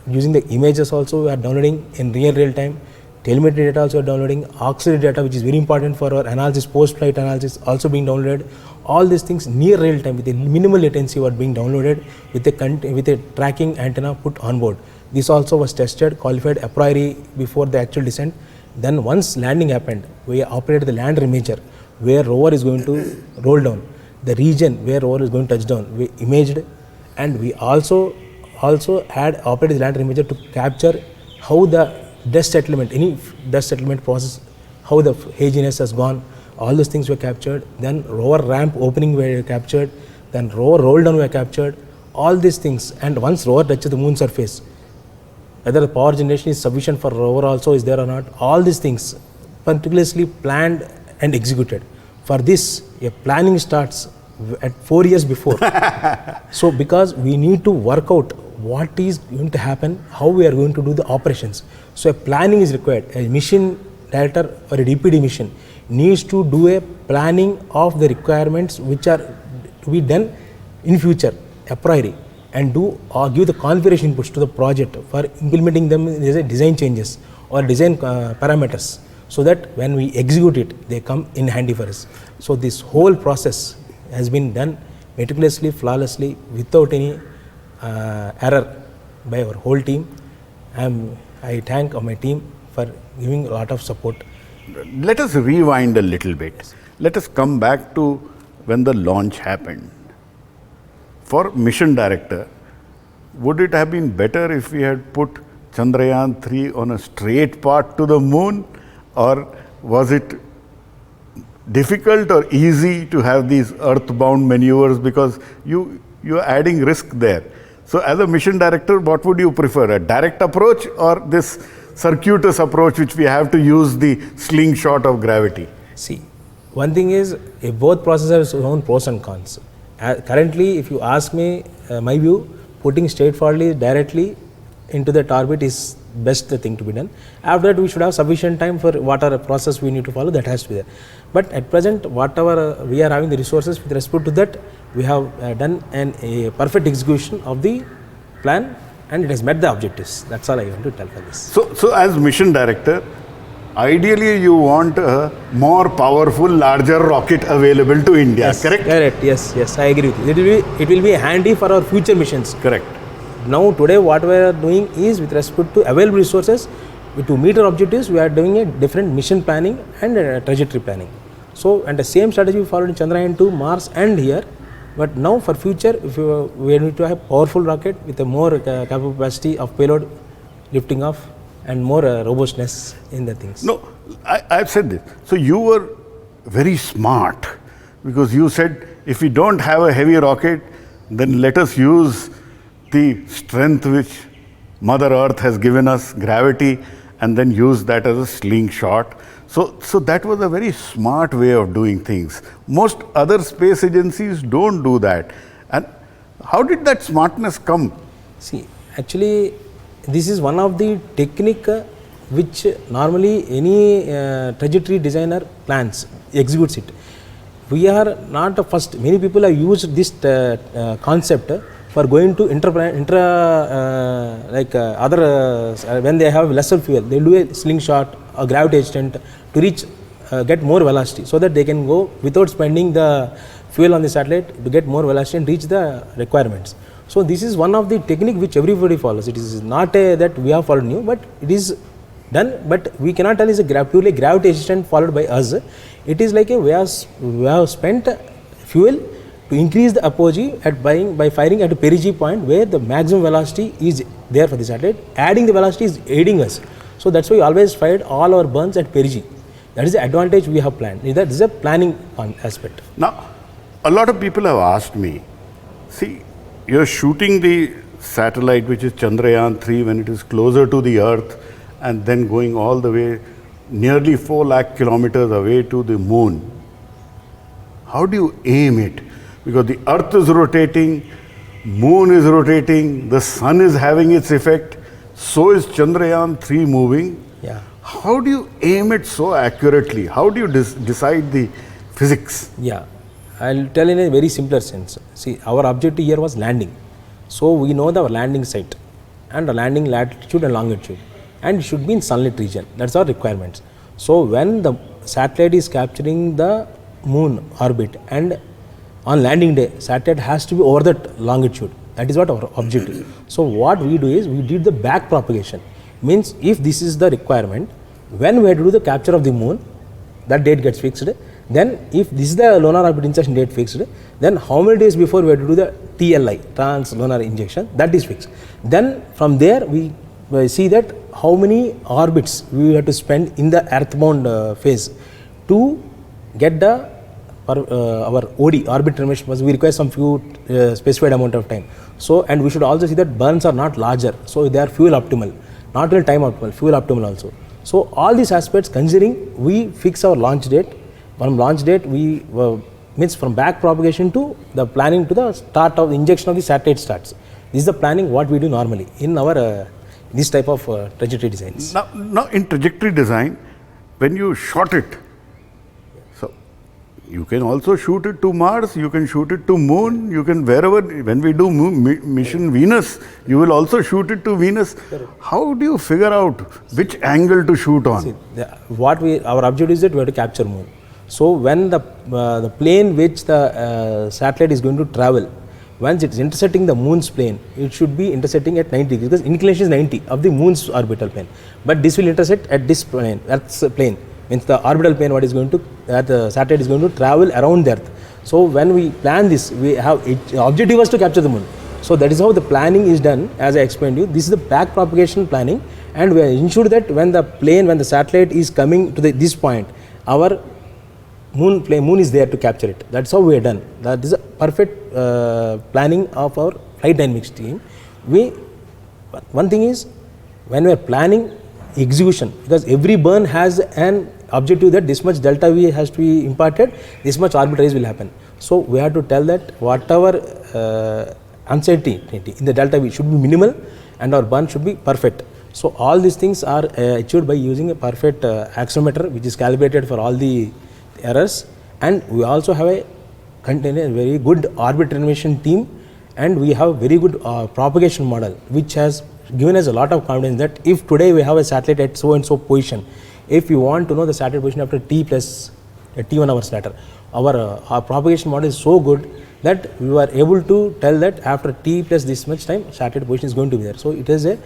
using the images. Also we are downloading in real time. Telemetry data also downloading, auxiliary data which is very important for our analysis, post-flight analysis also being downloaded. All these things near real time with a minimal latency were being downloaded with a tracking antenna put on board. This also was tested, qualified a priori before the actual descent. Then once landing happened, we operated the lander imager where rover is going to roll down, the region where rover is going to touch down, we imaged, and we also had operated the lander imager to capture how the dust settlement, any dust settlement process, how the haziness has gone, all those things were captured. Then rover ramp opening were captured, then rover roll down were captured, all these things. And once rover touches the moon surface, whether the power generation is sufficient for rover also is there or not, all these things particularly planned and executed. For this, a planning starts at 4 years before. So because we need to work out what is going to happen, how we are going to do the operations. So a planning is required. A mission director or a DPD mission needs to do a planning of the requirements which are to be done in future a priori, and do or give the configuration inputs to the project for implementing them as a design changes or design parameters, so that when we execute it they come in handy for us. So this whole process has been done meticulously, flawlessly, without any error by our whole team. I thank my team for giving a lot of support. Let us rewind a little bit. Let us come back to when the launch happened. For mission director, would it have been better if we had put Chandrayaan 3 on a straight path to the moon, or was it difficult or easy to have these earthbound maneuvers, because you are adding risk there? So as a mission director, what would you prefer, a direct approach or this circuitous approach which we have to use the slingshot of gravity? See, one thing is both processes have its own pros and cons. Currently, if you ask me, my view, putting straightforwardly directly into that orbit is best thing to be done. After that we should have sufficient time for whatever process we need to follow, that has to be there. But at present whatever we are having the resources with respect to that, we have done a perfect execution of the plan and it has met the objectives. That's all I want to tell for this. So as mission director, ideally you want a more powerful, larger rocket available to India, Yes, correct? Correct, yes, I agree with you. It will be handy for our future missions. Correct. Now today what we are doing is with respect to available resources, to meet our objectives we are doing a different mission planning and trajectory planning. So and the same strategy we followed in Chandrayaan 2, Mars and here, but now for future if we need to have powerful rocket with a more capacity of payload lifting off and more robustness in the things. No, I've said this. So you were very smart because you said if we don't have a heavy rocket, then let us use the strength which Mother Earth has given us, gravity, and then use that as a slingshot. So that was a very smart way of doing things. Most other space agencies don't do that. And how did that smartness come? See, actually this is one of the technique which normally any trajectory designer plans, executes it. We are not the first. Many people have used this concept for going to when they have lesser fuel, they will do a slingshot or gravity assistant to reach, get more velocity so that they can go without spending the fuel on the satellite to get more velocity and reach the requirements. So this is one of the technique which everybody follows. It is not that we have followed new, but it is done, but we cannot tell it is a purely gravity assistant followed by us. It is like we have spent fuel to increase the apogee by firing at a perigee point where the maximum velocity is there for the satellite. Adding the velocity is aiding us. So that's why we always fired all our burns at perigee. That is the advantage we have planned. That is a planning aspect. Now, a lot of people have asked me, see, you're shooting the satellite which is Chandrayaan 3 when it is closer to the Earth and then going all the way nearly 4 lakh kilometers away to the moon. How do you aim it? Because the Earth is rotating, moon is rotating, the sun is having its effect, so is Chandrayaan 3 moving. Yeah. How do you aim it so accurately? How do you decide the physics? Yeah, I'll tell in a very simpler sense. See, our objective here was landing. So we know our landing site and the landing latitude and longitude, and it should be in sunlit region. That's our requirements. So when the satellite is capturing the moon orbit and on landing day, satellite has to be over that longitude. That is what our objective. So what we do is we did the back propagation. Means if this is the requirement, when we have to do the capture of the moon, that date gets fixed. Then if this is the lunar orbit insertion date fixed, then how many days before we have to do the TLI, trans-lunar injection, that is fixed. Then from there we see that how many orbits we have to spend in the earthbound phase to get the our OD, orbit termination, we require some few specified amount of time. So, and we should also see that burns are not larger, so they are fuel optimal, not only time optimal, fuel optimal also. So, all these aspects considering, we fix our launch date. From launch date, we means from back propagation to the planning to the start of the injection of the satellite starts. This is the planning what we do normally in our this type of trajectory designs. Now, in trajectory design, when you shot it, so you can also shoot it to Mars, you can shoot it to Moon, you can wherever, when we do mission Venus, you will also shoot it to Venus. How do you figure out which angle to shoot on? See, our objective is that we have to capture Moon. So when the plane which the satellite is going to travel, once it is intersecting the Moon's plane, it should be intersecting at 90 degrees because inclination is 90 of the Moon's orbital plane. But this will intersect at this plane, Earth's plane, means the orbital plane what is going to, the satellite is going to travel around the Earth. So when we plan this, we have objective was to capture the Moon. So that is how the planning is done, as I explained to you. This is the back propagation planning, and we ensure that when the satellite is coming to this point, our Moon is there to capture it. That's how we are done. That is a perfect planning of our flight dynamics team. One thing is, when we are planning execution, because every burn has an objective that this much delta V has to be imparted, this much orbital raise will happen. So we have to tell that whatever uncertainty in the delta V should be minimal and our burn should be perfect. So all these things are achieved by using a perfect accelerometer which is calibrated for all the errors, and we also have a very good orbit renovation team, and we have very good propagation model which has given us a lot of confidence that if today we have a satellite at so and so position, if you want to know the satellite position after t plus t1 hours later, our propagation model is so good that we were able to tell that after t plus this much time satellite position is going to be there. So it is a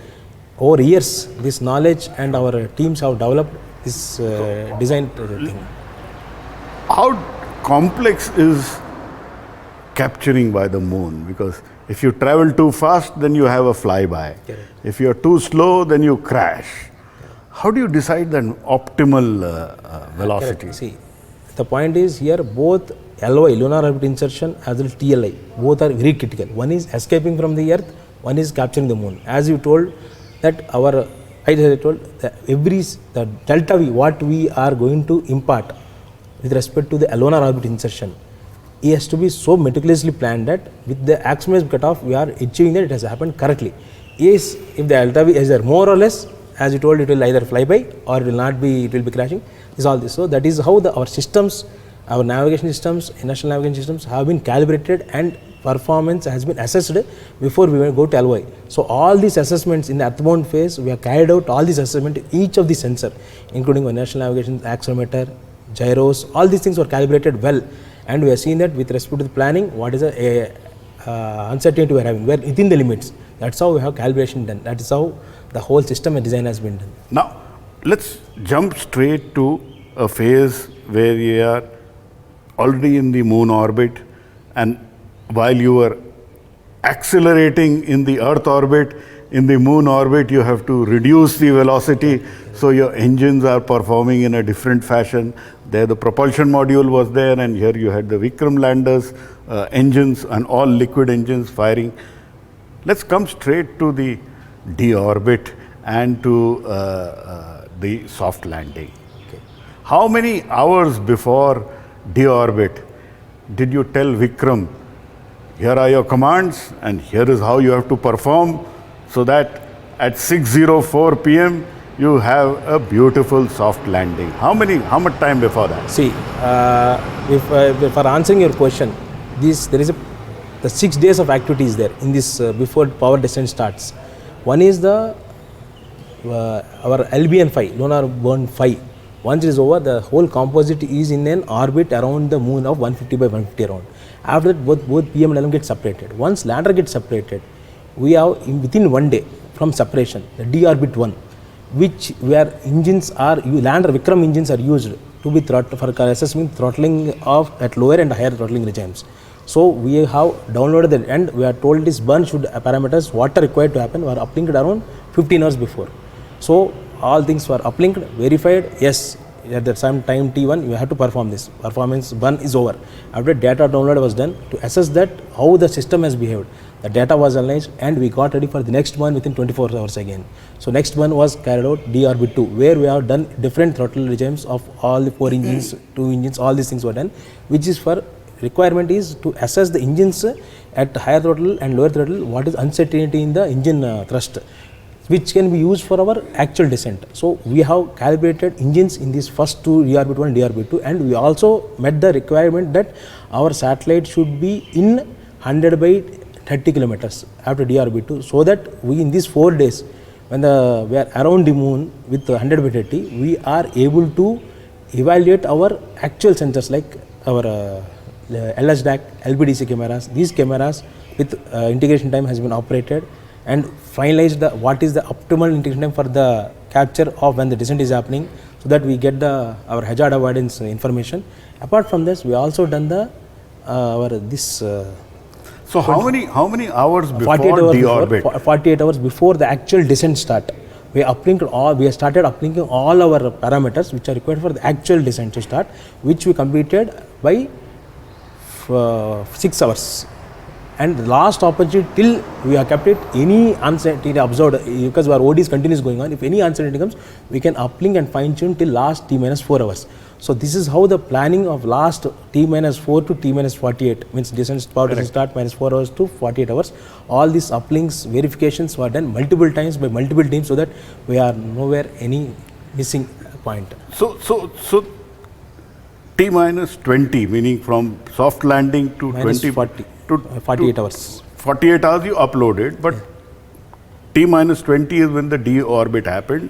over years this knowledge and our teams have developed this design thing. How complex is capturing by the moon? Because if you travel too fast, then you have a flyby. Correct. If you are too slow, then you crash. How do you decide the optimal velocity? Correct. See, the point is here both LOI, lunar orbit insertion, as well as TLI, both are very critical. One is escaping from the earth, one is capturing the moon. As you told that the delta V, what we are going to impart with respect to the lunar orbit insertion, it has to be so meticulously planned that with the axis cutoff we are achieving that it has happened correctly. Yes, if the delta V is there more or less, as you told, it will either fly by or it will not be, it will be crashing. Is all this. So that is how our systems, our navigation systems, national navigation systems have been calibrated and performance has been assessed before we go to LOI. So all these assessments in the earthbound phase, we have carried out all these assessments, each of the sensor, including our national navigation, accelerometer, gyros, all these things were calibrated well, and we have seen that with respect to the planning, what is the uncertainty we are having, we are within the limits. That's how we have calibration done. That is how the whole system and design has been done. Now, let's jump straight to a phase where you are already in the moon orbit, and while you are accelerating in the earth orbit, in the moon orbit you have to reduce the velocity, so your engines are performing in a different fashion. There the propulsion module was there, and here you had the Vikram Lander's engines and all liquid engines firing. Let's come straight to the deorbit and to the soft landing. Okay. How many hours before deorbit did you tell Vikram, here are your commands and here is how you have to perform, so that at 6:04 p.m. you have a beautiful soft landing? How much time before that? See, for answering your question, there is the 6 days of activities there in this before power descent starts. One is the our LBN 5, lunar burn 5. Once it is over, the whole composite is in an orbit around the moon of 150 by 150 around. After that, both PM and LM get separated. Once lander gets separated, we have within 1 day from separation the deorbit 1, which where engines are lander Vikram engines are used to be for assessing throttling of at lower and higher throttling regimes. So we have downloaded it, and we are told this burn should parameters what are required to happen were uplinked around 15 hours before. So all things were uplinked, verified. Yes, at the same time T1 you have to perform this. Performance burn is over. After data download was done to assess that how the system has behaved. The data was analyzed and we got ready for the next one within 24 hours again. So next one was carried out deorbit 2, where we have done different throttle regimes of all the 4 engines, 2 engines, all these things were done, which is for requirement is to assess the engines at higher throttle and lower throttle, what is uncertainty in the engine thrust, which can be used for our actual descent. So we have calibrated engines in these first 2, deorbit 1 and deorbit 2, and we also met the requirement that our satellite should be in 100 by 30 kilometers after deorbit 2, so that we in these 4 days when we are around the moon with 100 by 30, we are able to evaluate our actual sensors like our LSDAC, LBDC cameras. These cameras with integration time has been operated and finalized what is the optimal integration time for the capture of when the descent is happening, so that we get our hazard avoidance information. Apart from this, we also done the So how many hours before deorbit? 48 hours before the actual descent start. We have started uplinking all our parameters which are required for the actual descent to start, which we completed by 6 hours. And the last opportunity till we have kept it, any uncertainty observed, because our OD is continuous going on, if any uncertainty comes, we can uplink and fine tune till last T-4 hours. So this is how the planning of last T-4 to T-48 means descent power descent start -4 hours to 48 hours. All these uplinks verifications were done multiple times by multiple teams so that we are nowhere any missing point. So T minus 20, meaning from soft landing to Minus 20 40 to 48 hours. 48 hours you uploaded, but T minus 20 is when the deorbit happened.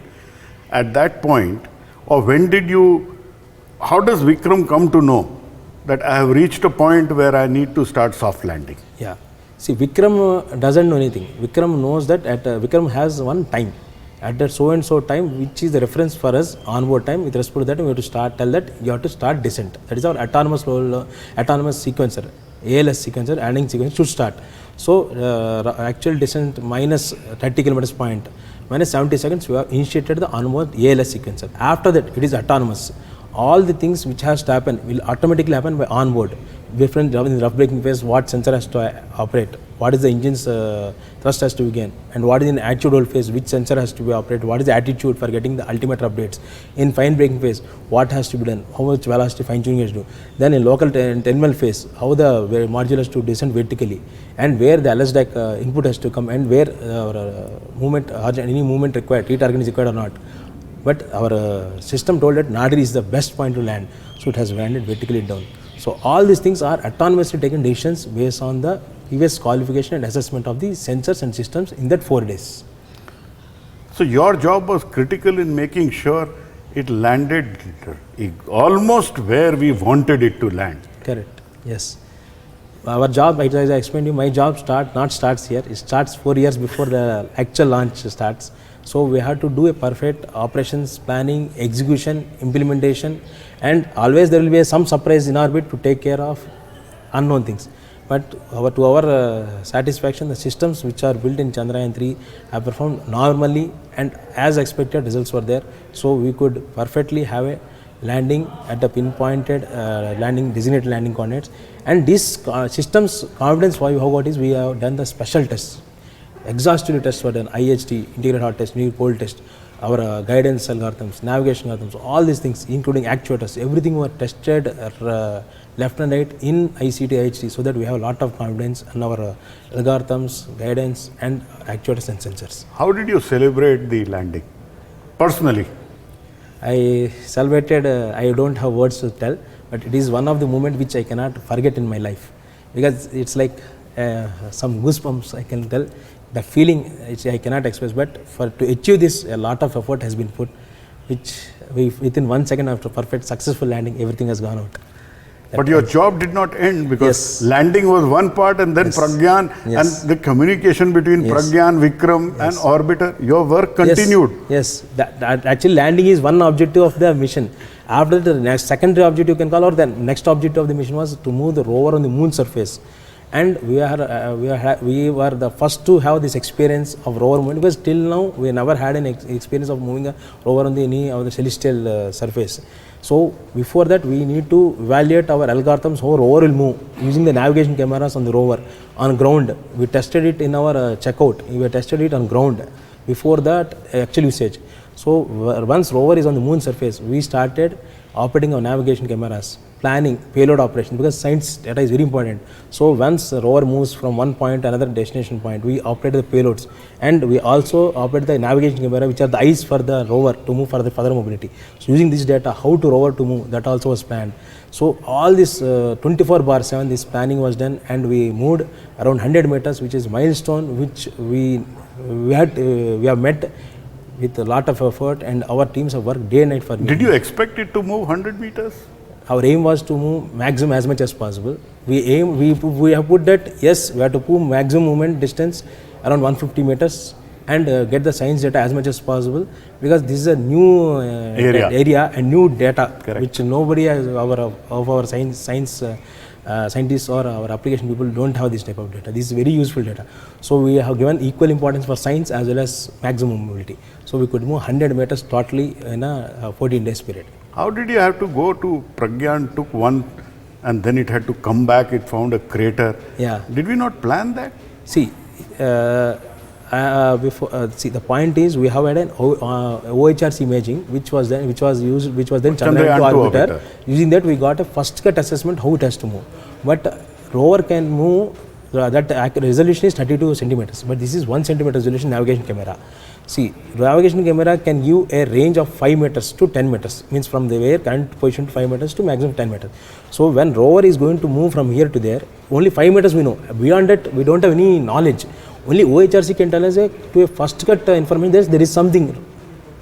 At that point, or when did you, how does Vikram come to know that I have reached a point where I need to start soft landing? Yeah. See, Vikram doesn't know anything. Vikram knows that Vikram has one time. At that so and so time, which is the reference for us onboard time, with respect to that, we have to start, tell that you have to start descent. That is our autonomous sequencer, ALS sequencer, landing sequence should start. So, actual descent minus 30 kilometers point, minus 70 seconds, we have initiated the onboard ALS sequencer. After that, it is autonomous. All the things which has to happen will automatically happen by onboard. Different in the rough braking phase, what sensor has to operate, what is the engine's thrust has to be gained, and what is in attitudinal phase, which sensor has to be operated, what is the attitude for getting the altimeter updates. In fine braking phase, what has to be done, how much velocity fine tuning has to do. Then in local terminal phase, how the module has to descend vertically, and where the LSDAC input has to come, and where movement, any movement required, retargeting is required or not. But our system told that Nadri is the best point to land, so it has landed vertically down. So all these things are autonomously taken decisions based on the previous qualification and assessment of the sensors and systems in that 4 days. So your job was critical in making sure it landed almost where we wanted it to land. Correct. Yes. Our job, as I explained to you, my job starts here. It starts 4 years before the actual launch starts. So we have to do a perfect operations planning, execution, implementation, and always there will be some surprise in orbit to take care of unknown things. But to our satisfaction, the systems which are built in Chandrayaan 3 have performed normally, and as expected results were there. So we could perfectly have a landing at the pinpointed designated landing coordinates. And these systems confidence why we have got is we have done the special tests. Exhaustively tests were done, IHT, integrated hot test, new pole test, our guidance algorithms, navigation algorithms, all these things including actuators, everything were tested left and right in ICT, IHT, so that we have a lot of confidence in our algorithms, guidance and actuators and sensors. How did you celebrate the landing, personally? I celebrated, I don't have words to tell, but it is one of the moments which I cannot forget in my life, because it's like some goosebumps I can tell. The feeling which I cannot express, but to achieve this, a lot of effort has been put, which within 1 second after perfect successful landing, everything has gone out. But your job did not end, because landing was one part, and then Pragyan and the communication between Pragyan, Vikram and orbiter, your work continued. Yes, that actually landing is one objective of the mission. After the next secondary objective you can call, or the next objective of the mission was to move the rover on the moon surface. And we were the first to have this experience of rover movement, because till now we never had an experience of moving a rover on any of the celestial surface. So before that we need to evaluate our algorithms how rover will move using the navigation cameras on the rover on ground. We tested it in our checkout. We tested it on ground before that actual usage. So once rover is on the moon surface, we started operating our navigation cameras, planning payload operation, because science data is very important. So once the rover moves from one point to another destination point, we operate the payloads, and we also operate the navigation camera, which are the eyes for the rover to move for the further mobility. So using this data, how to rover to move, that also was planned. So all this 24/7 this planning was done, and we moved around 100 meters, which is milestone which we have met with a lot of effort, and our teams have worked day and night for me. Did you expect it to move 100 meters? Our aim was to move maximum as much as possible. We have put that, yes, we have to move maximum movement distance around 150 meters and get the science data as much as possible, because this is a new area and new data. Correct. Which nobody has, our scientists or our application people don't have this type of data. This is very useful data. So we have given equal importance for science as well as maximum mobility. So we could move 100 meters totally in a 14 days period. How did you have to go to Pragyan, took one and then it had to come back, it found a crater? Yeah. Did we not plan that? See, see, the point is we have had an OHRC imaging which was then Chandrayaan 2 orbiter. Using that we got a first cut assessment how it has to move. But rover can move, that resolution is 32 centimeters, but this is 1 centimeter resolution navigation camera. See, navigation camera can give a range of 5 meters to 10 meters, means from the where current position to 5 meters to maximum 10 meters. So when rover is going to move from here to there, only 5 meters we know. Beyond that, we don't have any knowledge. Only OHRC can tell us to a first cut information that there is something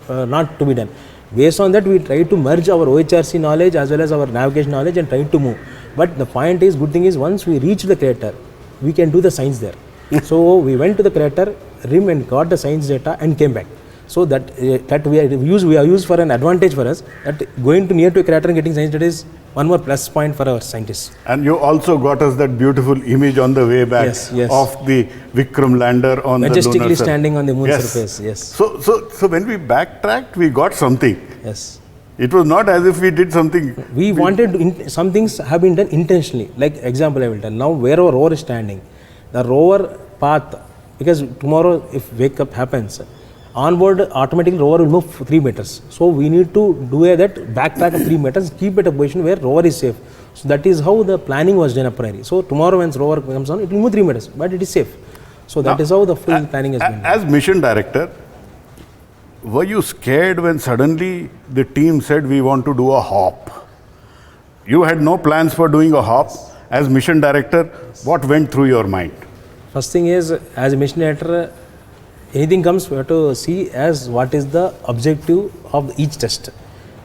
not to be done. Based on that, we try to merge our OHRC knowledge as well as our navigation knowledge and try to move. But the point is, good thing is, once we reach the crater, we can do the science there. So we went to the crater rim and got the science data and came back. So that we have used for an advantage for us, that going to near to a crater and getting science data is one more plus point for our scientists. And you also got us that beautiful image on the way back of the Vikram Lander on the lunar majestically standing on the moon surface. Yes. So when we backtracked, we got something. Yes. It was not as if we did something. We wanted some things have been done intentionally. Like example, I will tell. Now where our rover is standing, the rover path, because tomorrow if wake up happens, onboard automatically rover will move 3 meters. So we need to do that backtrack of 3 meters, keep it a position where rover is safe. So that is how the planning was done a priori. So tomorrow when rover comes on, it will move 3 meters, but it is safe. So that is how the full planning has been done. As mission director, were you scared when suddenly the team said we want to do a hop? You had no plans for doing a hop. As mission director, what went through your mind? First thing is, as a mission director, anything comes, we have to see as what is the objective of each test.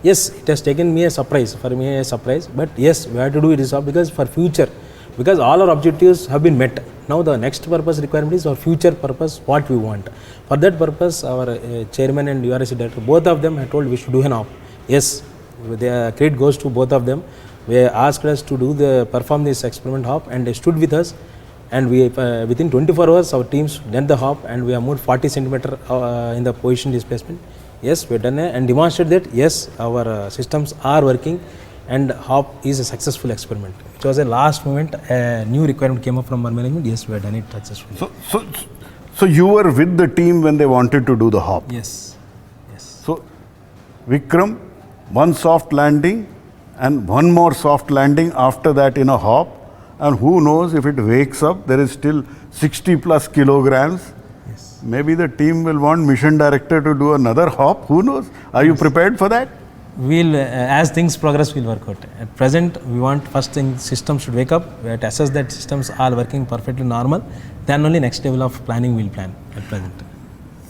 Yes, it has taken me a surprise, but yes, we have to do it because for future, because all our objectives have been met. Now the next purpose requirement is our future purpose, what we want. For that purpose, our chairman and UR director, both of them had told we should do an hop. Yes, the credit goes to both of them. They asked us to perform this experiment hop, and they stood with us. And we within 24 hours, our teams done the hop, and we have moved 40 centimeter in the position displacement. Yes, we have done it and demonstrated that yes, our systems are working, and hop is a successful experiment. It was a last moment, a new requirement came up from our management. Yes, we have done it successfully. So you were with the team when they wanted to do the hop? Yes. So Vikram, one soft landing and one more soft landing after that in a hop, and who knows, if it wakes up, there is still 60 plus kilograms. Yes. Maybe the team will want mission director to do another hop. Who knows? Are you prepared for that? We'll, as things progress, we'll work out. At present, we want first thing, systems should wake up. We have to assess that systems are working perfectly normal. Then only next level of planning we'll plan at present.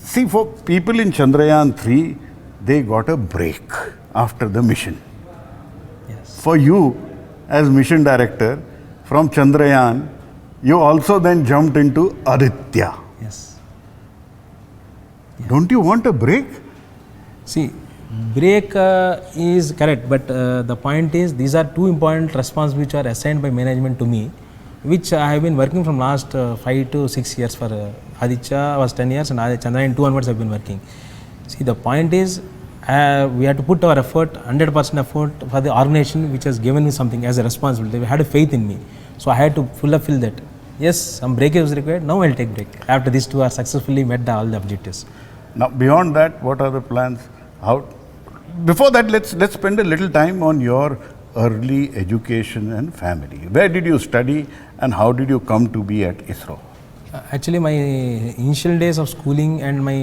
See, for people in Chandrayaan 3, they got a break after the mission. Yes. For you, as mission director, from Chandrayaan, you also then jumped into Aditya. Yes. Don't you want a break? See, break is correct, but the point is, these are two important responsibilities which are assigned by management to me, which I have been working from last 5 to 6 years. For Aditya was 10 years, and Chandrayaan 2 onwards I have been working. See, the point is, we have to put our effort, 100% effort for the organization which has given me something as a responsibility. They had a faith in me. So I had to fulfill that. Yes, some break is required. Now I'll take break. After these two are successfully met all the objectives. Now, beyond that, what are the plans? Before that, let's spend a little time on your early education and family. Where did you study, and how did you come to be at ISRO? Actually, my initial days of schooling and my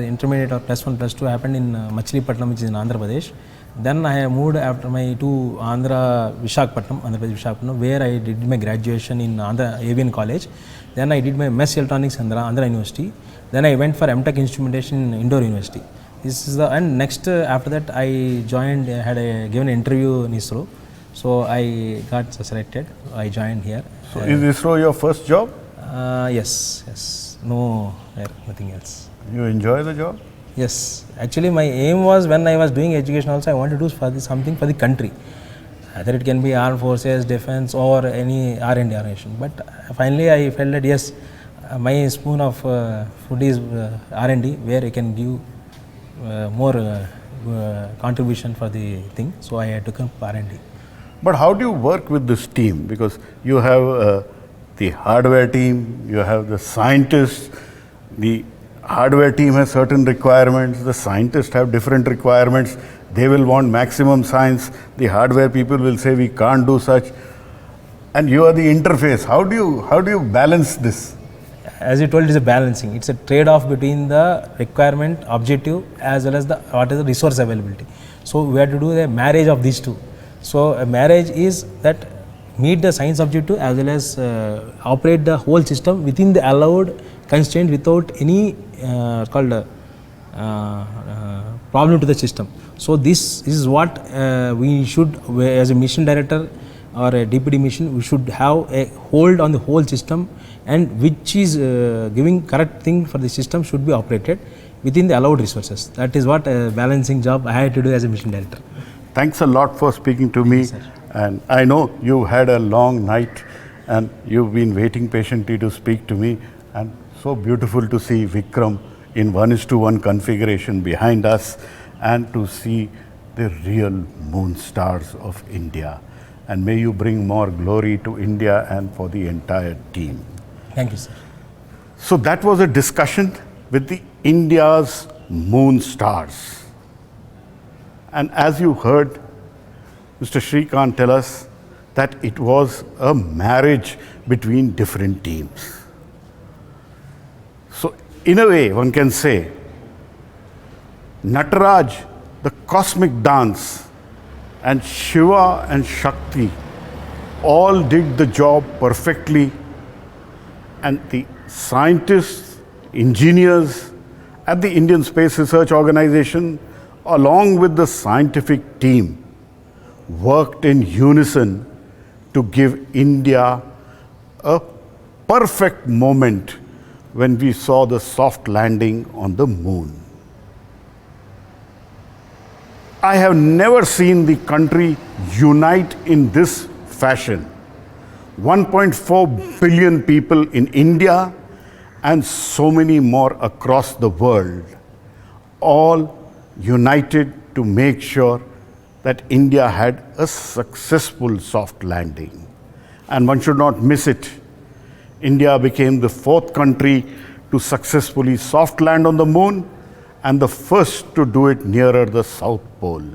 intermediate or plus 1, plus 2 happened in Machilipatnam, which is in Andhra Pradesh. Then I moved after to Andhra Visakhapatnam, where I did my graduation in Andhra Avian College. Then I did my MS Electronics in Andhra University. Then I went for MTech Instrumentation in Indore University. This is and next after that I joined, given an interview in ISRO. So I got selected. I joined here. So is ISRO your first job? Yes. No, nothing else. You enjoy the job? Yes. Actually, my aim was, when I was doing education also, I wanted to do something for the country. Either it can be armed forces, defense, or any R&D organization. But finally, I felt that yes, my spoon of food is R&D, where I can give more contribution for the thing. So I took up R&D. But how do you work with this team? Because you have the hardware team, you have the scientists, The hardware team has certain requirements, the scientists have different requirements. They will want maximum science. The hardware people will say we can't do such. And you are the interface. How do you balance this? As you told, it is a balancing. It's a trade-off between the requirement, objective, as well as what is the resource availability. So we have to do a marriage of these two. So a marriage is that meet the science objective as well as operate the whole system within the allowed constraint without any problem to the system. So this is what we should, as a mission director or a deputy mission, we should have a hold on the whole system, and which is giving correct thing for the system should be operated within the allowed resources. That is what a balancing job I had to do as a mission director. Thanks a lot for speaking to me. And I know you had a long night and you've been waiting patiently to speak to me. And so beautiful to see Vikram in 1:1 configuration behind us and to see the real moon stars of India. And may you bring more glory to India and for the entire team. Thank you, sir. So that was a discussion with the India's moon stars. And as you heard Mr. Srikanth tell us that it was a marriage between different teams. So in a way, one can say, Nataraj, the cosmic dance, and Shiva and Shakti all did the job perfectly, and the scientists, engineers at the Indian Space Research Organization, along with the scientific team, worked in unison to give India a perfect moment when we saw the soft landing on the moon. I have never seen the country unite in this fashion. 1.4 billion people in India and so many more across the world, all united to make sure that India had a successful soft landing. And one should not miss it. India became the 4th country to successfully soft land on the moon and the first to do it nearer the South Pole.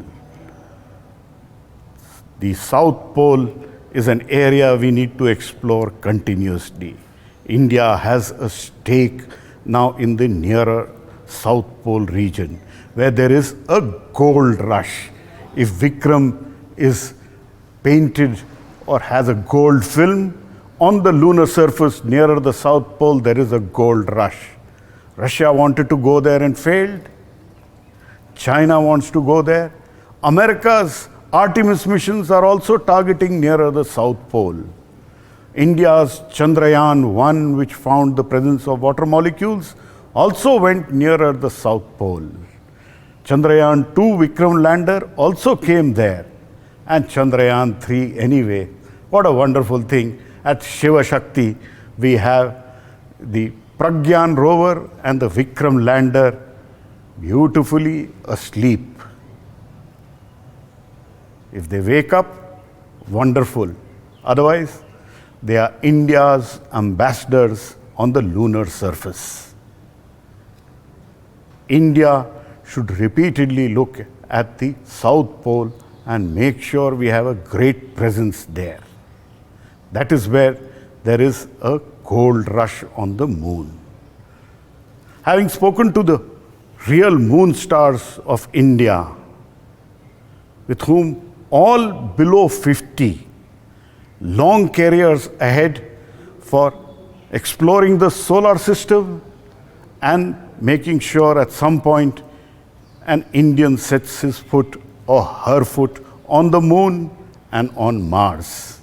The South Pole is an area we need to explore continuously. India has a stake now in the nearer South Pole region, where there is a gold rush. If Vikram is painted or has a gold film on the lunar surface nearer the South Pole, there is a gold rush. Russia wanted to go there and failed. China wants to go there. America's Artemis missions are also targeting nearer the South Pole. India's Chandrayaan 1, which found the presence of water molecules, also went nearer the South Pole. Chandrayaan 2 Vikram Lander also came there. And Chandrayaan 3 anyway. What a wonderful thing. At Shiv Shakti, we have the Pragyan Rover and the Vikram Lander beautifully asleep. If they wake up, wonderful. Otherwise, they are India's ambassadors on the lunar surface. India should repeatedly look at the South Pole and make sure we have a great presence there. That is where there is a gold rush on the moon. Having spoken to the real moon stars of India, with whom all below 50, long careers ahead for exploring the solar system and making sure at some point an Indian sets his foot or her foot on the moon and on Mars.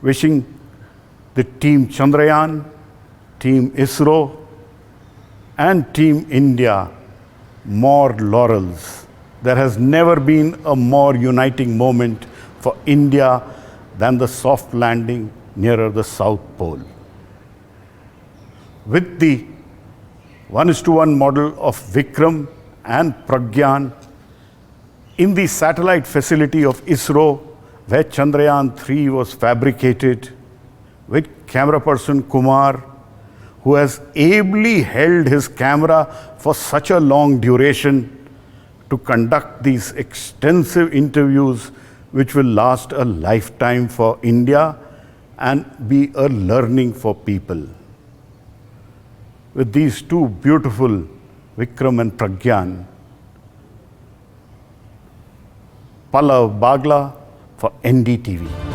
Wishing the team Chandrayaan, team ISRO, and team India more laurels. There has never been a more uniting moment for India than the soft landing nearer the South Pole. With the 1:1 model of Vikram and Pragyan in the satellite facility of ISRO, where Chandrayaan 3 was fabricated, with camera person Kumar, who has ably held his camera for such a long duration to conduct these extensive interviews which will last a lifetime for India and be a learning for people. With these two beautiful Vikram and Pragyan, Pallava, Bagla for NDTV.